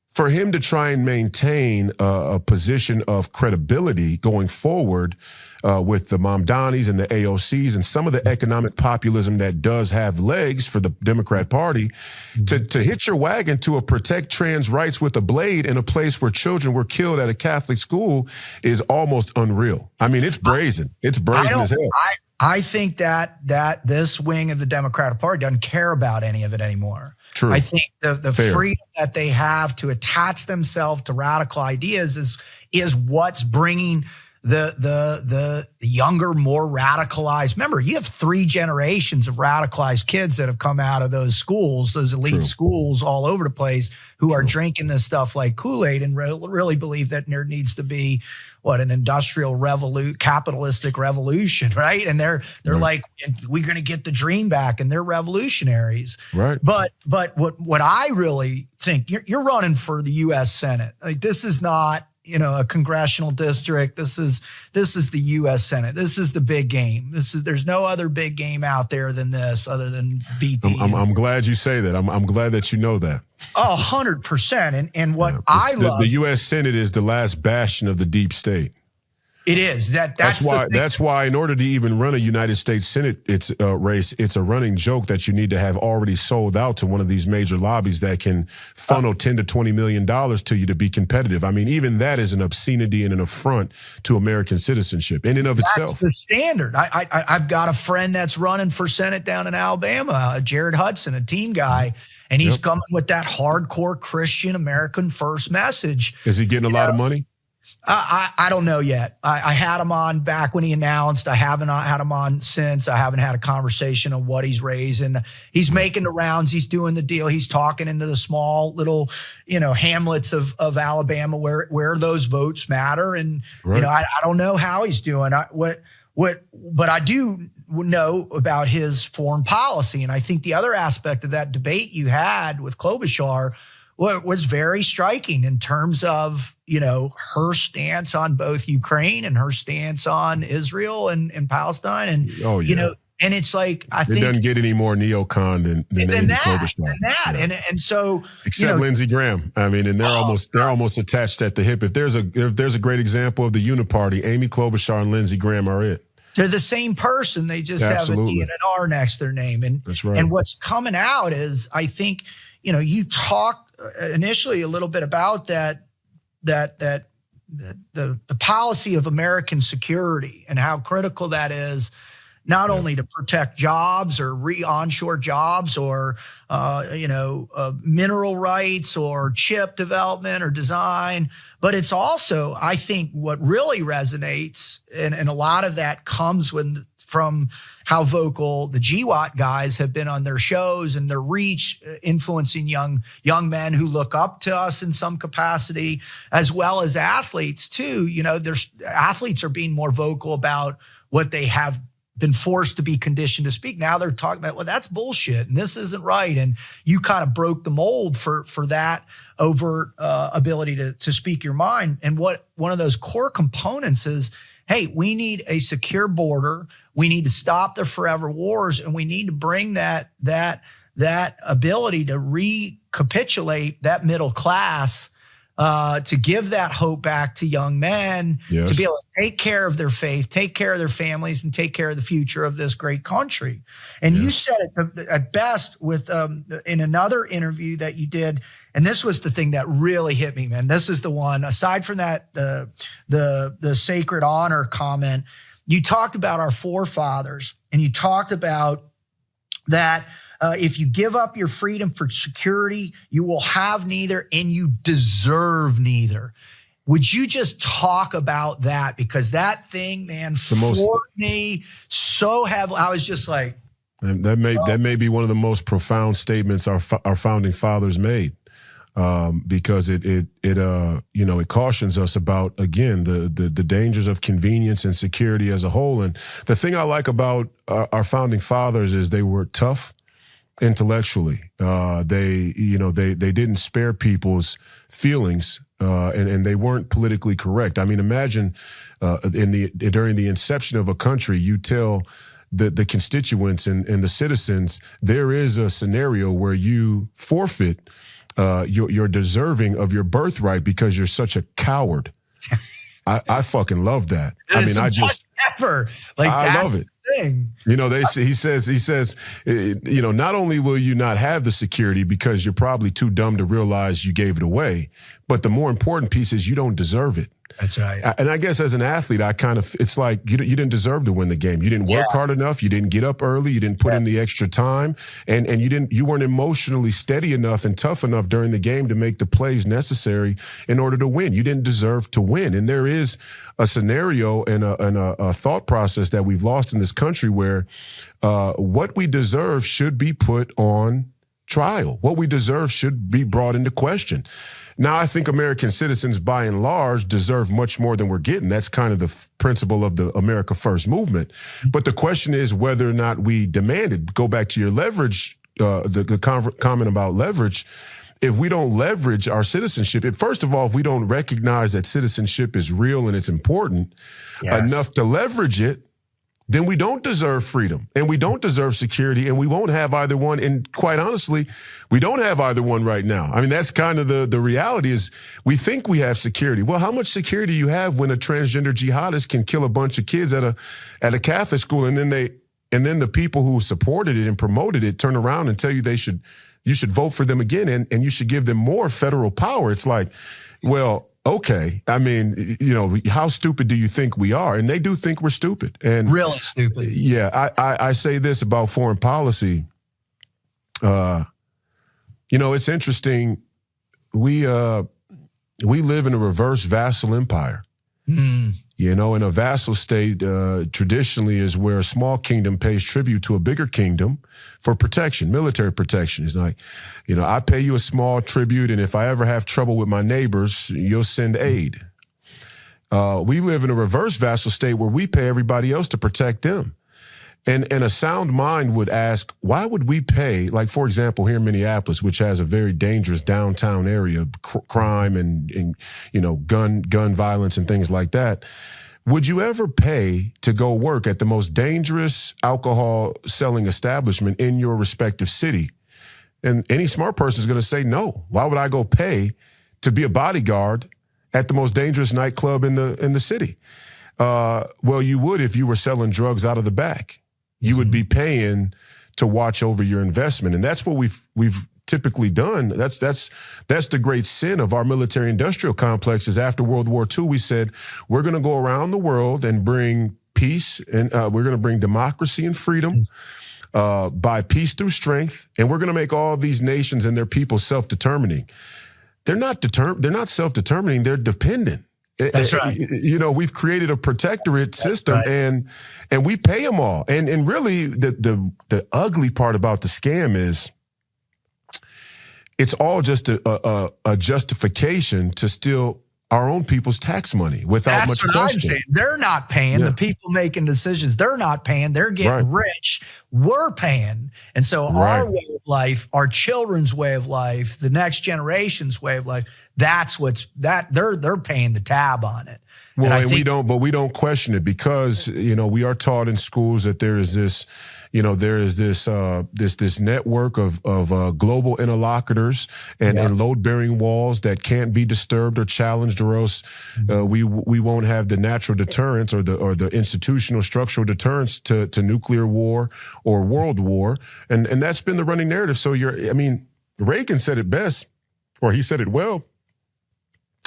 [SPEAKER 1] for him to try and maintain a position of credibility going forward with the Mamdanis and the AOCs and some of the economic populism that does have legs for the Democrat Party, to hit your wagon to protect trans rights with a blade in a place where children were killed at a Catholic school is almost unreal. I mean, it's brazen. It's brazen as hell.
[SPEAKER 6] I think that this wing of the Democratic Party doesn't care about any of it anymore.
[SPEAKER 1] True.
[SPEAKER 6] I think the freedom that they have to attach themselves to radical ideas is what's bringing the younger, more radicalized. Remember, you have 3 generations of radicalized kids that have come out of those schools, those elite schools all over the place, who are drinking this stuff like Kool-Aid and really believe that there needs to be an industrial capitalistic revolution, right? And they're like, we're going to get the dream back, and they're revolutionaries,
[SPEAKER 1] right?
[SPEAKER 6] But what I really think, you're running for the U.S. Senate. Like, this is not a congressional district. This is the U.S. Senate. This is the big game. There's no other big game out there than this, other than BP.
[SPEAKER 1] I'm glad you say that. I'm glad that you know that.
[SPEAKER 6] 100%. And what I love,
[SPEAKER 1] the U.S. Senate is the last bastion of the deep state.
[SPEAKER 6] It is. That's
[SPEAKER 1] why in order to even run a United States Senate race, it's a running joke that you need to have already sold out to one of these major lobbies that can funnel $10 to $20 million to you to be competitive. I mean, even that is an obscenity and an affront to American citizenship in and of itself.
[SPEAKER 6] That's the standard. I've got a friend that's running for Senate down in Alabama, Jared Hudson, a team guy, and he's coming with that hardcore Christian American first message.
[SPEAKER 1] Is he getting a lot of money?
[SPEAKER 6] I don't know yet. I had him on back when he announced. I haven't had him on since. I haven't had a conversation on what he's raising. He's making the rounds. He's doing the deal. He's talking into the small little, hamlets of Alabama where those votes matter. And, I don't know how he's doing. But I do know about his foreign policy. And I think the other aspect of that debate you had with Klobuchar what was very striking in terms of, her stance on both Ukraine and her stance on Israel and Palestine. And, and it's like, I think
[SPEAKER 1] it doesn't get any more neocon than
[SPEAKER 6] that. And so,
[SPEAKER 1] except Lindsey Graham. I mean, and they're almost attached at the hip. If there's a great example of the uniparty, Amy Klobuchar and Lindsey Graham are it.
[SPEAKER 6] They're the same person. They just have a D and an R next to their name. And
[SPEAKER 1] that's right.
[SPEAKER 6] And what's coming out is, I think, you talked initially a little bit about that the policy of American security and how critical that is, not only to protect jobs or onshore jobs or mineral rights or chip development or design, but it's also, I think, what really resonates, and a lot of that comes from how vocal the GWAT guys have been on their shows and their reach, influencing young men who look up to us in some capacity, as well as athletes too. There's athletes are being more vocal about what they have been forced to be conditioned to speak. Now they're talking about, well, that's bullshit and this isn't right. And you kind of broke the mold for that overt ability to speak your mind. And what one of those core components is, hey, we need a secure border. We need to stop the forever wars, and we need to bring that ability to recapitulate that middle class, to give that hope back to young men, to be able to take care of their faith, take care of their families, and take care of the future of this great country. And you said it at best with in another interview that you did, and this was the thing that really hit me, man. This is the one, aside from that, the sacred honor comment, you talked about our forefathers, and you talked about that if you give up your freedom for security, you will have neither, and you deserve neither. Would you just talk about that? Because that thing, man, floored me so heavily. I was just like,
[SPEAKER 1] that may be one of the most profound statements our founding fathers made, because it cautions us about, again, the dangers of convenience and security as a whole. And the thing I like about our founding fathers is they were tough intellectually. They didn't spare people's feelings, and they weren't politically correct. I mean, imagine during the inception of a country, you tell the constituents and the citizens there is a scenario where you forfeit you're deserving of your birthright because you're such a coward. I fucking love that. I mean, I love it.
[SPEAKER 6] Thing.
[SPEAKER 1] He says, not only will you not have the security because you're probably too dumb to realize you gave it away, but the more important piece is you don't deserve it.
[SPEAKER 6] That's right.
[SPEAKER 1] And I guess as an athlete, it's like you didn't deserve to win the game. You didn't work hard enough. You didn't get up early. You didn't put in the extra time, and you weren't emotionally steady enough and tough enough during the game to make the plays necessary in order to win. You didn't deserve to win. And there is a scenario and a thought process that we've lost in this country where what we deserve should be put on trial. What we deserve should be brought into question. Now, I think American citizens, by and large, deserve much more than we're getting. That's kind of the principle of the America First movement. But the question is whether or not we demand it. Go back to your leverage, the comment about leverage. If we don't leverage our citizenship, first of all, if we don't recognize that citizenship is real and it's important enough to leverage it, then we don't deserve freedom and we don't deserve security and we won't have either one. And quite honestly, we don't have either one right now. I mean, that's kind of the reality is we think we have security. Well, how much security do you have when a transgender jihadist can kill a bunch of kids at a Catholic school and then the people who supported it and promoted it turn around and tell you you should vote for them again and you should give them more federal power. It's like, well, okay. I mean, how stupid do you think we are? And they do think we're stupid. And
[SPEAKER 6] really stupid.
[SPEAKER 1] Yeah. I say this about foreign policy. It's interesting. We live in a reverse vassal empire. And a vassal state traditionally is where a small kingdom pays tribute to a bigger kingdom for protection, military protection. It's like, I pay you a small tribute, and if I ever have trouble with my neighbors, you'll send aid. We live in a reverse vassal state where we pay everybody else to protect them. And a sound mind would ask, why would we pay, like, for example, here in Minneapolis, which has a very dangerous downtown area, crime and gun violence and things like that. Would you ever pay to go work at the most dangerous alcohol selling establishment in your respective city? And any smart person is going to say no. Why would I go pay to be a bodyguard at the most dangerous nightclub in the city? Well, you would if you were selling drugs out of the back. You would be paying to watch over your investment, and that's what we've typically done. That's the great sin of our military-industrial complex. Is after World War II, we said we're going to go around the world and bring peace, and we're going to bring democracy and freedom by peace through strength, and we're going to make all these nations and their people self-determining. They're not self-determining. They're dependent.
[SPEAKER 6] That's right.
[SPEAKER 1] We've created a protectorate system, right. and we pay them all. And really, the ugly part about the scam is it's all just a justification to steal our own people's tax money without much question. That's what I'm saying.
[SPEAKER 6] They're not paying. Yeah. The people making decisions, they're not paying. They're getting rich. We're paying. And so our way of life, our children's way of life, the next generation's way of life, they're paying the tab on it.
[SPEAKER 1] Well, and we don't question it because, we are taught in schools that there is this, this network of global interlocutors and load-bearing walls that can't be disturbed or challenged, or else we won't have the natural deterrence or the institutional structural deterrence to nuclear war or world war, and that's been the running narrative. So Reagan said it best, or he said it well.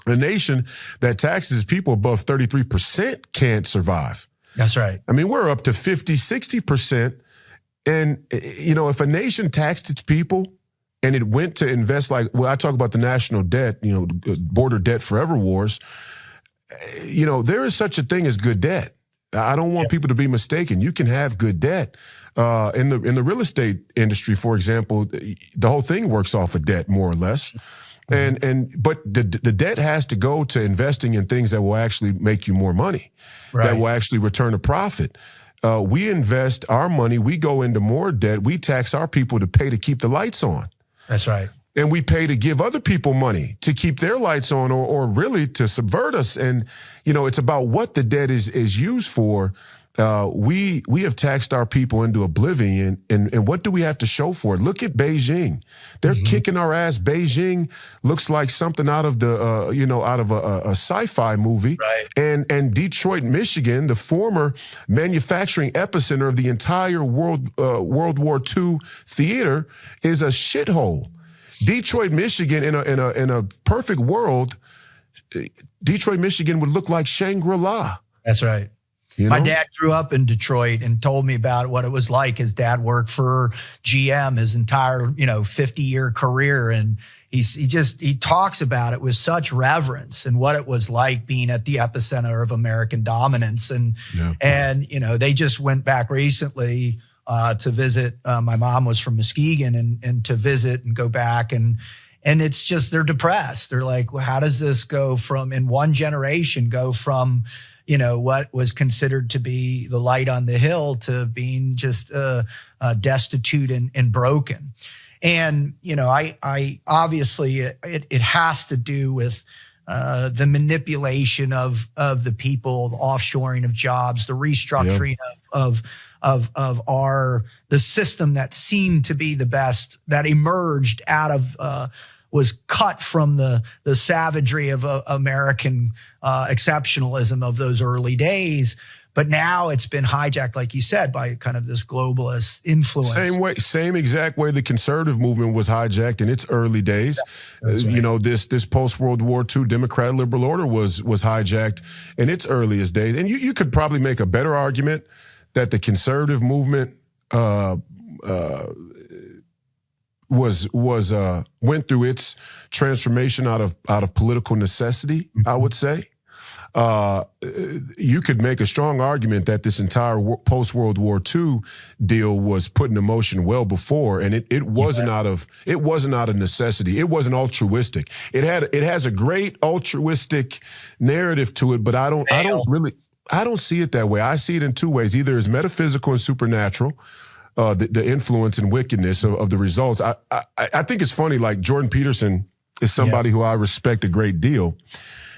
[SPEAKER 1] A nation that taxes people above 33% can't survive.
[SPEAKER 6] That's right.
[SPEAKER 1] We're up to 50, 60%. And, if a nation taxed its people and it went to invest, I talk about the national debt, border debt forever wars, there is such a thing as good debt. I don't want people to be mistaken. You can have good debt. In the real estate industry, for example, the whole thing works off of debt, more or less. But the debt has to go to investing in things that will actually make you more money, that will actually return a profit. We invest our money, we go into more debt, we tax our people to pay to keep the lights on.
[SPEAKER 6] That's right.
[SPEAKER 1] And we pay to give other people money to keep their lights on, or really to subvert us. And, it's about what the debt is used for. We have taxed our people into oblivion, and what do we have to show for it? Look at Beijing; they're kicking our ass. Beijing looks like something out of a sci-fi movie.
[SPEAKER 6] Right.
[SPEAKER 1] And Detroit, Michigan, the former manufacturing epicenter of the entire World War II theater, is a shithole. Detroit, Michigan, in a perfect world, Detroit, Michigan would look like Shangri-La.
[SPEAKER 6] That's right. My dad grew up in Detroit and told me about what it was like. His dad worked for GM his entire, 50-year career. And he talks about it with such reverence and what it was like being at the epicenter of American dominance. And they just went back recently to visit. My mom was from Muskegon and to visit and go back and it's just, they're depressed. They're like, well, how does this go from, in one generation, go from, what was considered to be the light on the hill to being just destitute and broken. And, I obviously it has to do with the manipulation of the people, the offshoring of jobs, the restructuring of the system that seemed to be the best, that emerged out of was cut from the savagery of American exceptionalism of those early days. But now it's been hijacked, like you said, by kind of this globalist influence.
[SPEAKER 1] Same exact way the conservative movement was hijacked in its early days. That's right. This post-World War II Democratic liberal order was hijacked in its earliest days. And you could probably make a better argument that the conservative movement went through its transformation out of political necessity, I would say. You could make a strong argument that this entire post-World War II deal was put into motion well before, and it wasn't out of necessity. It wasn't altruistic. It has a great altruistic narrative to it, but I don't really. I don't see it that way. I see it in two ways. Either as metaphysical and supernatural, the influence and wickedness of the results. I think it's funny, like Jordan Peterson is somebody who I respect a great deal,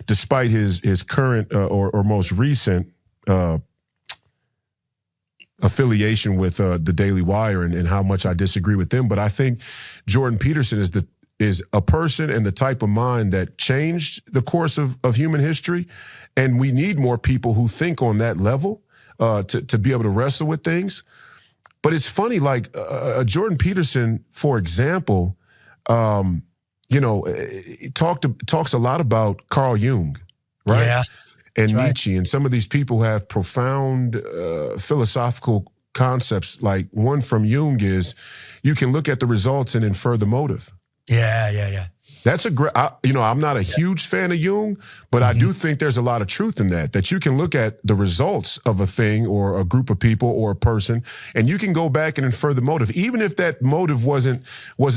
[SPEAKER 1] despite his current or most recent affiliation with the Daily Wire and how much I disagree with them. But I think Jordan Peterson is a person and the type of mind that changed the course of human history. And we need more people who think on that level to be able to wrestle with things. But it's funny, like Jordan Peterson, for example, talks a lot about Carl Jung, right?
[SPEAKER 6] Yeah.
[SPEAKER 1] And Nietzsche, and some of these people have profound philosophical concepts. Like one from Jung is, you can look at the results and infer the motive.
[SPEAKER 6] Yeah.
[SPEAKER 1] That's a great, I'm not a huge fan of Jung, but I do think there's a lot of truth in that you can look at the results of a thing or a group of people or a person, and you can go back and infer the motive. Even if that motive wasn't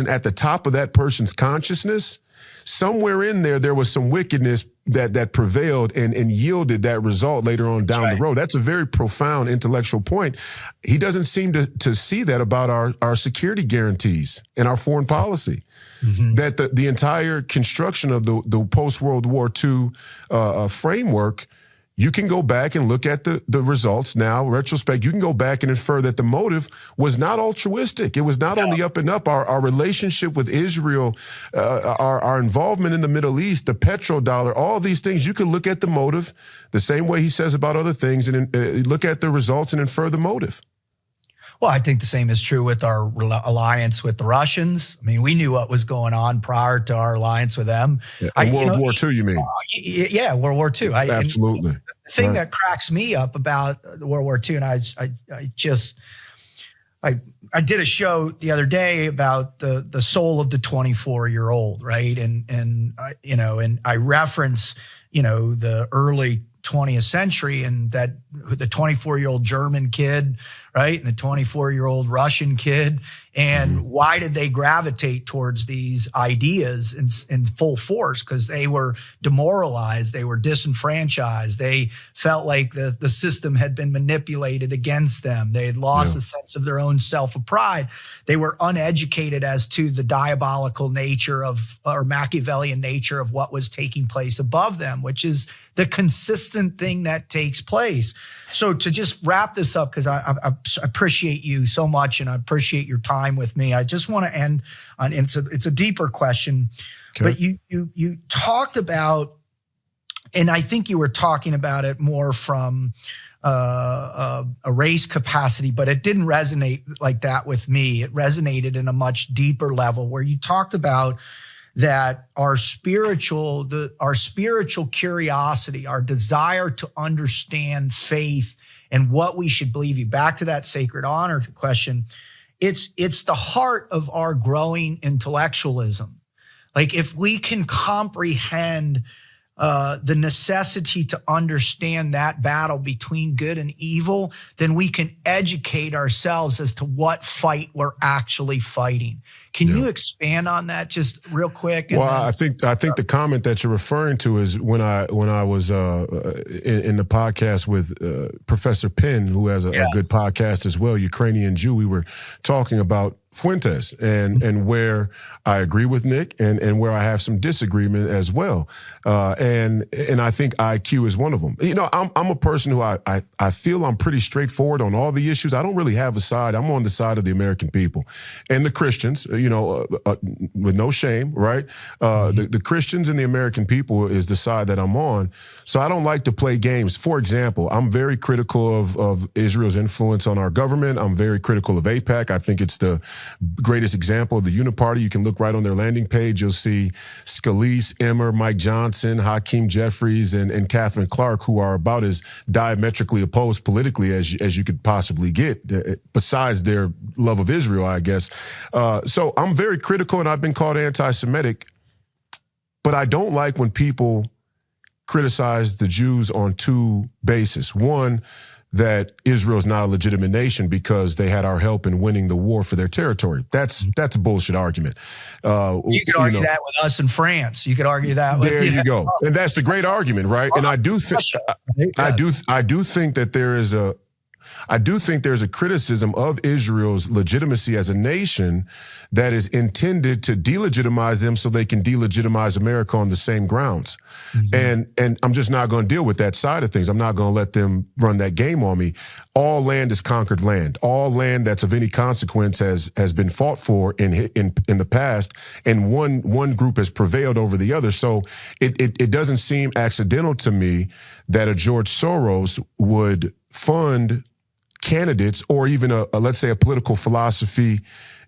[SPEAKER 1] at the top of that person's consciousness, somewhere in there was some wickedness that prevailed and yielded that result later on down the road. That's a very profound intellectual point. He doesn't seem to see that about our security guarantees and our foreign policy. That the entire construction of the post-World War II framework, you can go back and look at the results now, retrospect. You can go back and infer that the motive was not altruistic. It was not on the up and up. Our relationship with Israel, our involvement in the Middle East, the petrodollar, all these things, you can look at the motive the same way he says about other things and look at the results and infer the motive.
[SPEAKER 6] Well, I think the same is true with our alliance with the Russians. I mean, we knew what was going on prior to our alliance with them.
[SPEAKER 1] World War II, you mean?
[SPEAKER 6] Yeah, World War II.
[SPEAKER 1] Absolutely.
[SPEAKER 6] The thing that cracks me up about World War II, and I did a show the other day about the soul of the 24-year-old, right? And I reference, the early 20th century and that the 24-year-old German kid, right? And the 24-year-old Russian kid. And why did they gravitate towards these ideas in full force? Because they were demoralized. They were disenfranchised. They felt like the system had been manipulated against them. They had lost a sense of their own self of pride. They were uneducated as to the diabolical nature or Machiavellian nature of what was taking place above them, which is the consistent thing that takes place. So to just wrap this up, because I appreciate you so much and I appreciate your time with me, I just want to end on, it's a deeper question, but you talked about, and I think you were talking about it more from a race capacity, but it didn't resonate like that with me. It resonated in a much deeper level where you talked about that our spiritual curiosity, our desire to understand faith and what we should believe. Back to that sacred honor question, it's the heart of our growing intellectualism. Like if we can comprehend the necessity to understand that battle between good and evil, then we can educate ourselves as to what fight we're actually fighting. Can you expand on that just real quick?
[SPEAKER 1] Well, I think the comment that you're referring to is when I was in the podcast with Professor Penn, who has a good podcast as well, Ukrainian Jew. We were talking about Fuentes and where I agree with Nick and where I have some disagreement as well. And I think IQ is one of them. I'm a person who I feel I'm pretty straightforward on all the issues. I don't really have a side. I'm on the side of the American people and the Christians, with no shame, right? The Christians and the American people is the side that I'm on. So I don't like to play games. For example, I'm very critical of Israel's influence on our government. I'm very critical of AIPAC. I think it's the greatest example of the uniparty. You can look right on their landing page. You'll see Scalise, Emmer, Mike Johnson, Hakeem Jeffries, and Catherine Clark, who are about as diametrically opposed politically as you could possibly get, besides their love of Israel, I guess. So I'm very critical, and I've been called anti-Semitic, but I don't like when people criticize the Jews on two bases. One, that Israel's not a legitimate nation because they had our help in winning the war for their territory. That's a bullshit argument.
[SPEAKER 6] You could argue that with us in France. You could argue that with
[SPEAKER 1] there you go, and that's the great argument, right? And I do think that there's a criticism of Israel's legitimacy as a nation that is intended to delegitimize them so they can delegitimize America on the same grounds. And I'm just not going to deal with that side of things. I'm not going to let them run that game on me. All land is conquered land. All land that's of any consequence has been fought for in the past, and one group has prevailed over the other. So it doesn't seem accidental to me that a George Soros would fund candidates or even let's say a political philosophy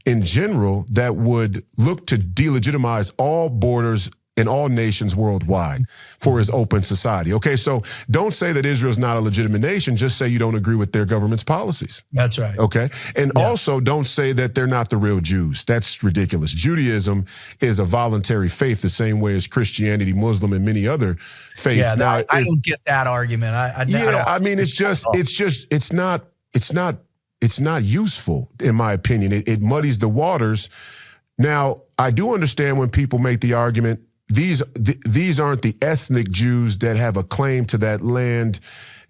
[SPEAKER 1] in general that would look to delegitimize all borders in all nations worldwide for his open society. Okay, so don't say that Israel's not a legitimate nation. Just say you don't agree with their government's policies.
[SPEAKER 6] That's right.
[SPEAKER 1] Okay, and also don't say that they're not the real Jews. That's ridiculous. Judaism is a voluntary faith the same way as Christianity, Muslim, and many other faiths.
[SPEAKER 6] Yeah, now, I don't get that argument.
[SPEAKER 1] It's not useful, in my opinion. It muddies the waters. Now, I do understand when people make the argument, these aren't the ethnic Jews that have a claim to that land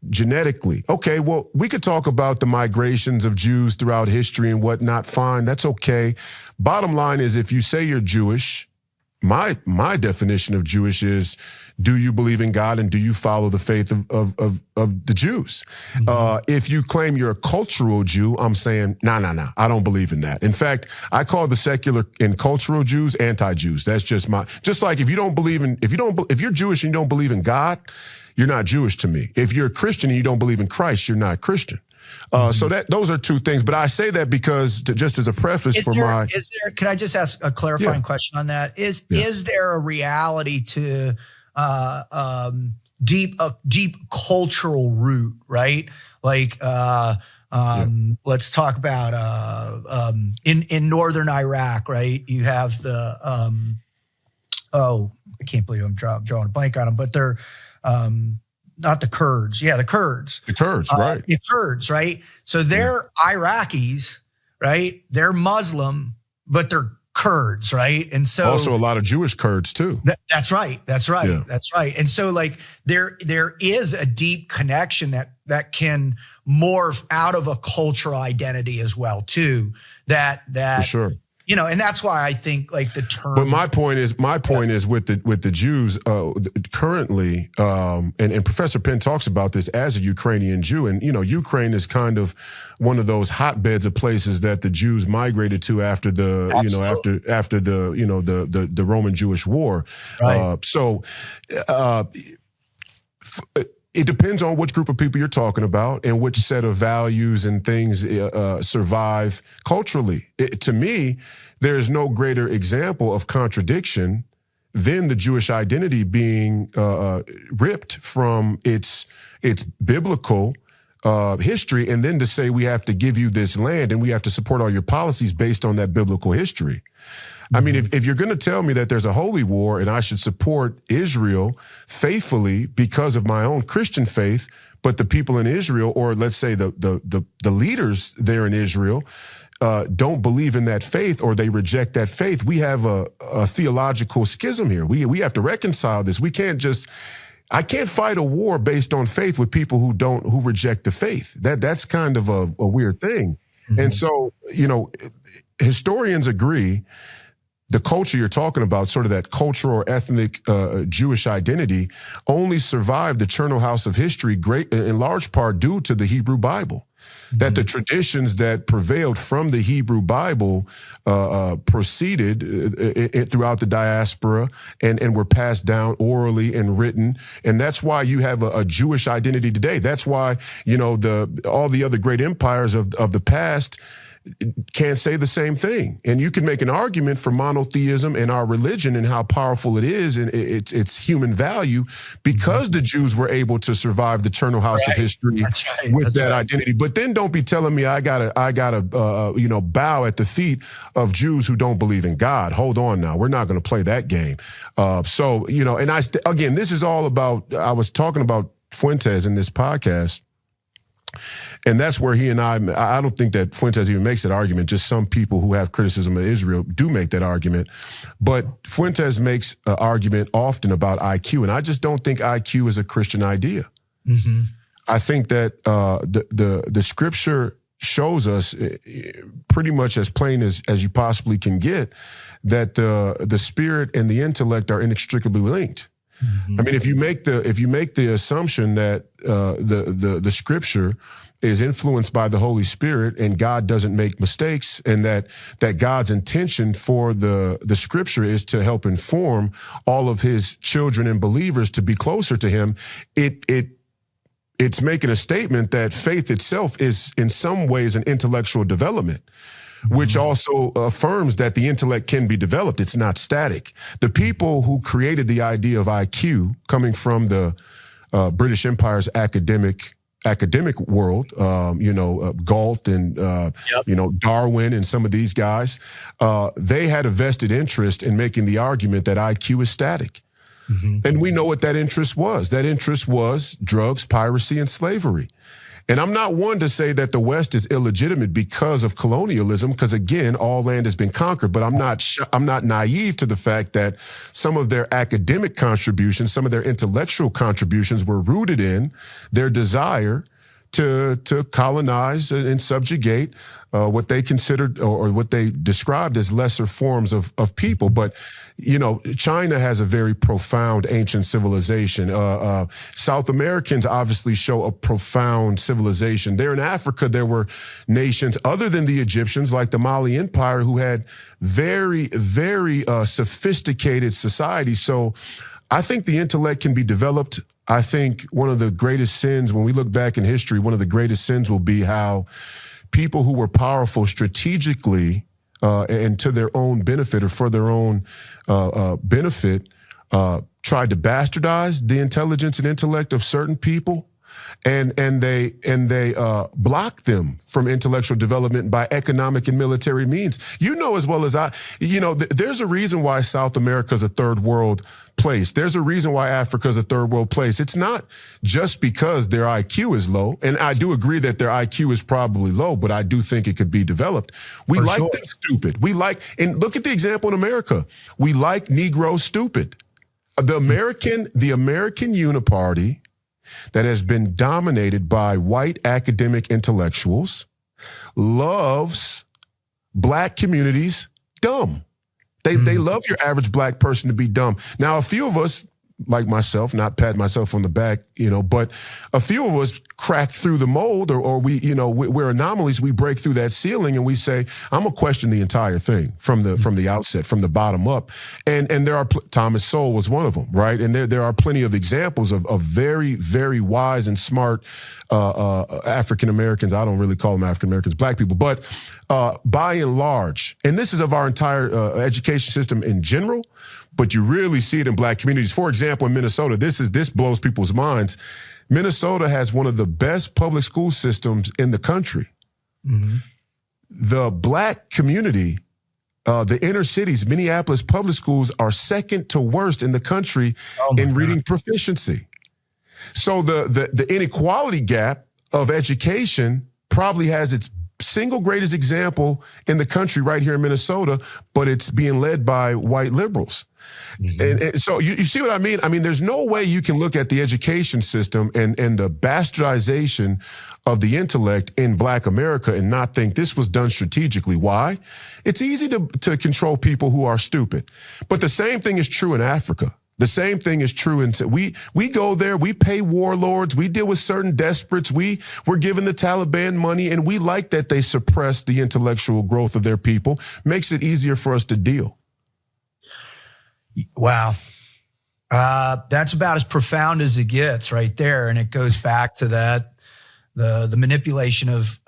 [SPEAKER 1] genetically. Okay, well, we could talk about the migrations of Jews throughout history and whatnot. Fine, that's okay. Bottom line is, if you say you're Jewish, my definition of Jewish is, do you believe in God and do you follow the faith of the Jews? If you claim you're a cultural Jew, I'm saying, no, I don't believe in that. In fact, I call the secular and cultural Jews anti-Jews. That's just like if you're Jewish and you don't believe in God, you're not Jewish to me. If you're a Christian and you don't believe in Christ, you're not Christian. So those are two things, but I say that because just as a preface
[SPEAKER 6] can I just ask a clarifying question on that? Is there a reality to deep cultural root, right? Like let's talk about in northern Iraq, right? You have the I can't believe I'm drawing a blank on them, but they're not the Kurds. Yeah, the Kurds.
[SPEAKER 1] The Kurds, right.
[SPEAKER 6] The Kurds, right? So they're Iraqis, right? They're Muslim, but they're Kurds, right? And so
[SPEAKER 1] also a lot of Jewish Kurds too.
[SPEAKER 6] That's right. Yeah. That's right. And so like there is a deep connection that can morph out of a cultural identity as well too. That
[SPEAKER 1] for sure.
[SPEAKER 6] And that's why I think like the term.
[SPEAKER 1] But my point is with the Jews currently, and Professor Penn talks about this as a Ukrainian Jew, and Ukraine is kind of one of those hotbeds of places that the Jews migrated to after the after the Roman Jewish War. Right. It depends on which group of people you're talking about and which set of values and things survive culturally. To me, there is no greater example of contradiction than the Jewish identity being ripped from its biblical history, and then to say we have to give you this land and we have to support all your policies based on that biblical history. I mean, if you're going to tell me that there's a holy war and I should support Israel faithfully because of my own Christian faith, but the people in Israel, or let's say the leaders there in Israel, don't believe in that faith or they reject that faith, we have a theological schism here. We have to reconcile this. I can't fight a war based on faith with people who reject the faith. That's kind of a weird thing. And so, historians agree the culture you're talking about, sort of that cultural or ethnic Jewish identity, only survived the Chernow House of history in large part due to the Hebrew Bible. That the traditions that prevailed from the Hebrew Bible proceeded throughout the diaspora and were passed down orally and written. And that's why you have a Jewish identity today. That's why, all the other great empires of the past can't say the same thing. And you can make an argument for monotheism and our religion and how powerful it is and its human value because the Jews were able to survive the Chernow House of history with that identity. But then don't be telling me I gotta bow at the feet of Jews who don't believe in God. Hold on now. We're not going to play that game. Again, this is all about, I was talking about Fuentes in this podcast. And that's where he and I don't think that Fuentes even makes that argument. Just some people who have criticism of Israel do make that argument. But Fuentes makes an argument often about IQ. And I just don't think IQ is a Christian idea. Mm-hmm. I think that the scripture shows us pretty much as plain as you possibly can get that the spirit and the intellect are inextricably linked. Mm-hmm. I mean, if you make the assumption that the scripture is influenced by the Holy Spirit and God doesn't make mistakes, and that God's intention for the scripture is to help inform all of his children and believers to be closer to him, it's making a statement that faith itself is in some ways an intellectual development, which also affirms that the intellect can be developed. It's not static. The people who created the idea of IQ, coming from the British Empire's academic world, Galt and, Darwin and some of these guys, they had a vested interest in making the argument that IQ is static. Mm-hmm. And we know what that interest was. That interest was drugs, piracy, and slavery. And I'm not one to say that the West is illegitimate because of colonialism, because again, all land has been conquered. But I'm not naive to the fact that some of their academic contributions, some of their intellectual contributions were rooted in their desire to colonize and subjugate what they considered or what they described as lesser forms of people. But, China has a very profound ancient civilization. South Americans obviously show a profound civilization. There in Africa, there were nations other than the Egyptians, like the Mali Empire, who had very, very sophisticated societies. So I think the intellect can be developed. I think one of the greatest sins, when we look back in history, one of the greatest sins will be how people who were powerful strategically and to their own benefit or for their own benefit tried to bastardize the intelligence and intellect of certain people. And they block them from intellectual development by economic and military means. You know as well as I, there's a reason why South America is a third world place. There's a reason why Africa is a third world place. It's not just because their IQ is low. And I do agree that their IQ is probably low, but I do think it could be developed. We like them stupid. And look at the example in America. We like Negroes stupid. The American Uniparty that has been dominated by white academic intellectuals loves black communities dumb. They love your average black person to be dumb. Now, a few of us, like myself, not pat myself on the back, but a few of us crack through the mold or we're anomalies. We break through that ceiling and we say, I'm going to question the entire thing from the outset, from the bottom up. And there are, Thomas Sowell was one of them, right? And there are plenty of examples of very, very wise and smart African-Americans. I don't really call them African-Americans, black people, but by and large, and this is of our entire education system in general, but you really see it in black communities. For example, in Minnesota, this blows people's minds. Minnesota has one of the best public school systems in the country. Mm-hmm. The black community, the inner cities, Minneapolis public schools are second to worst in the country in reading proficiency. So the inequality gap of education probably has its single greatest example in the country right here in Minnesota, but it's being led by white liberals. Mm-hmm. And so you see what I mean? I mean, there's no way you can look at the education system and the bastardization of the intellect in black America and not think this was done strategically. Why? It's easy to control people who are stupid. But the same thing is true in Africa. The same thing is true in we go there, we pay warlords, we deal with certain desperates, we're giving the Taliban money, and we like that they suppress the intellectual growth of their people. Makes it easier for us to deal.
[SPEAKER 6] Wow. That's about as profound as it gets right there. And it goes back to that, the manipulation of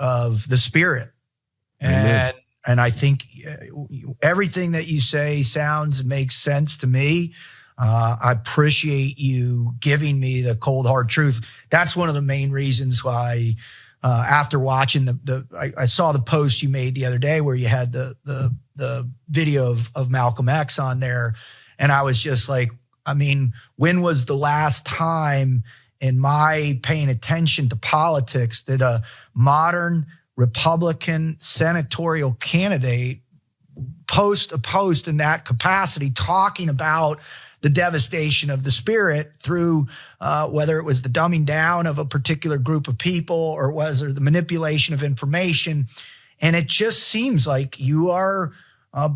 [SPEAKER 6] the spirit. And I think everything that you say makes sense to me. I appreciate you giving me the cold hard truth. That's one of the main reasons why, after watching I saw the post you made the other day where you had the video of Malcolm X on there. And I was just like, I mean, when was the last time in my paying attention to politics that a modern Republican senatorial candidate post a post in that capacity talking about the devastation of the spirit through whether it was the dumbing down of a particular group of people or was it the manipulation of information. And it just seems like you are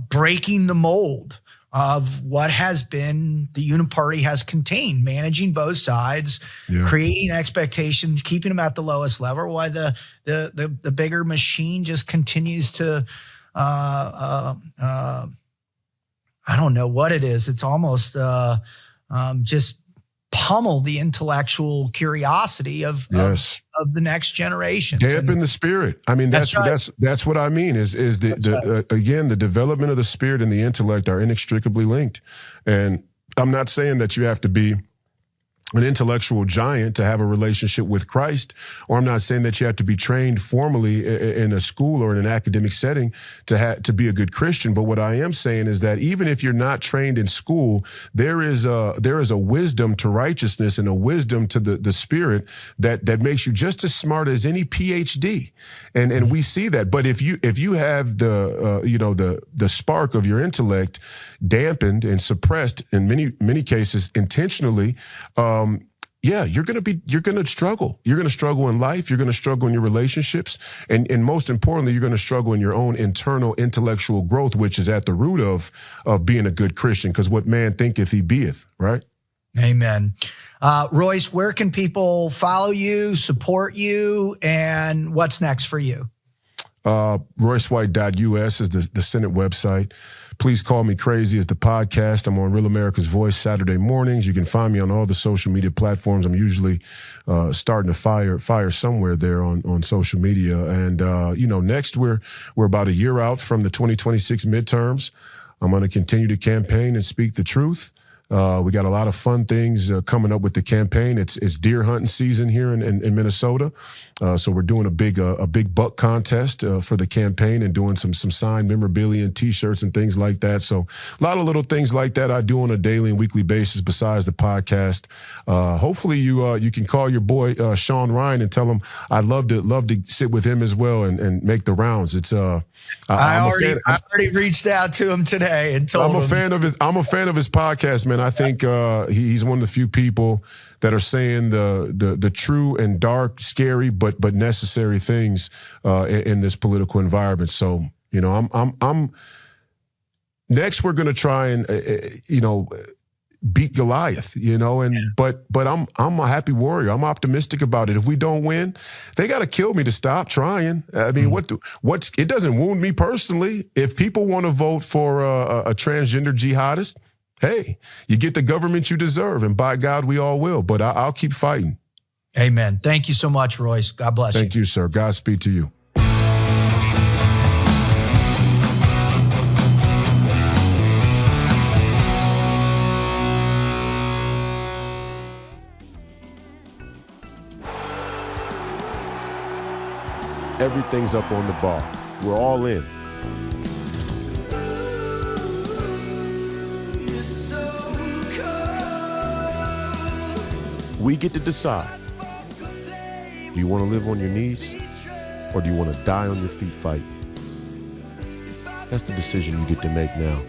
[SPEAKER 6] breaking the mold of what has been the uniparty has contained, managing both sides, creating expectations, keeping them at the lowest level, while the bigger machine just continues to I don't know what it is. It's almost just pummel the intellectual curiosity of the next generation.
[SPEAKER 1] Dampen the spirit. I mean, that's what I mean. Is again, the development of the spirit and the intellect are inextricably linked. And I'm not saying that you have to be an intellectual giant to have a relationship with Christ, or I'm not saying that you have to be trained formally in a school or in an academic setting to be a good Christian. But what I am saying is that even if you're not trained in school, there is a wisdom to righteousness and a wisdom to the spirit that makes you just as smart as any PhD. And we see that. But if you have the spark of your intellect dampened and suppressed in many cases intentionally, you're going to struggle. You're going to struggle in life. You're going to struggle in your relationships. And most importantly, you're going to struggle in your own internal intellectual growth, which is at the root of being a good Christian, because what man thinketh he beeth, right?
[SPEAKER 6] Amen. Royce, where can people follow you, support you, and what's next for you?
[SPEAKER 1] RoyceWhite.us is the Senate website. Please Call Me Crazy is the podcast. I'm on Real America's Voice Saturday mornings. You can find me on all the social media platforms. I'm usually starting to fire somewhere there on social media. And next we're about a year out from the 2026 midterms. I'm going to continue to campaign and speak the truth. We got a lot of fun things coming up with the campaign. It's deer hunting season here in Minnesota, so we're doing a big buck contest for the campaign and doing some signed memorabilia and T-shirts and things like that. So a lot of little things like that I do on a daily and weekly basis besides the podcast. Hopefully you can call your boy Sean Ryan and tell him I'd love to sit with him as well and make the rounds. It's I
[SPEAKER 6] already reached out to him today and told him.
[SPEAKER 1] I'm a fan of his podcast, man. I think he's one of the few people that are saying the true and dark, scary but necessary things in this political environment. So I'm next. We're going to try and beat Goliath, but I'm a happy warrior. I'm optimistic about it. If we don't win, they got to kill me to stop trying. I mean, it doesn't wound me personally. If people want to vote for a transgender jihadist, hey, you get the government you deserve, and by God, we all will. But I'll keep fighting.
[SPEAKER 6] Amen. Thank you so much, Royce. God bless you.
[SPEAKER 1] Thank you, sir. Godspeed to you.
[SPEAKER 3] Everything's up on the bar. We're all in. We get to decide. Do you want to live on your knees, or do you want to die on your feet fighting? That's the decision you get to make now.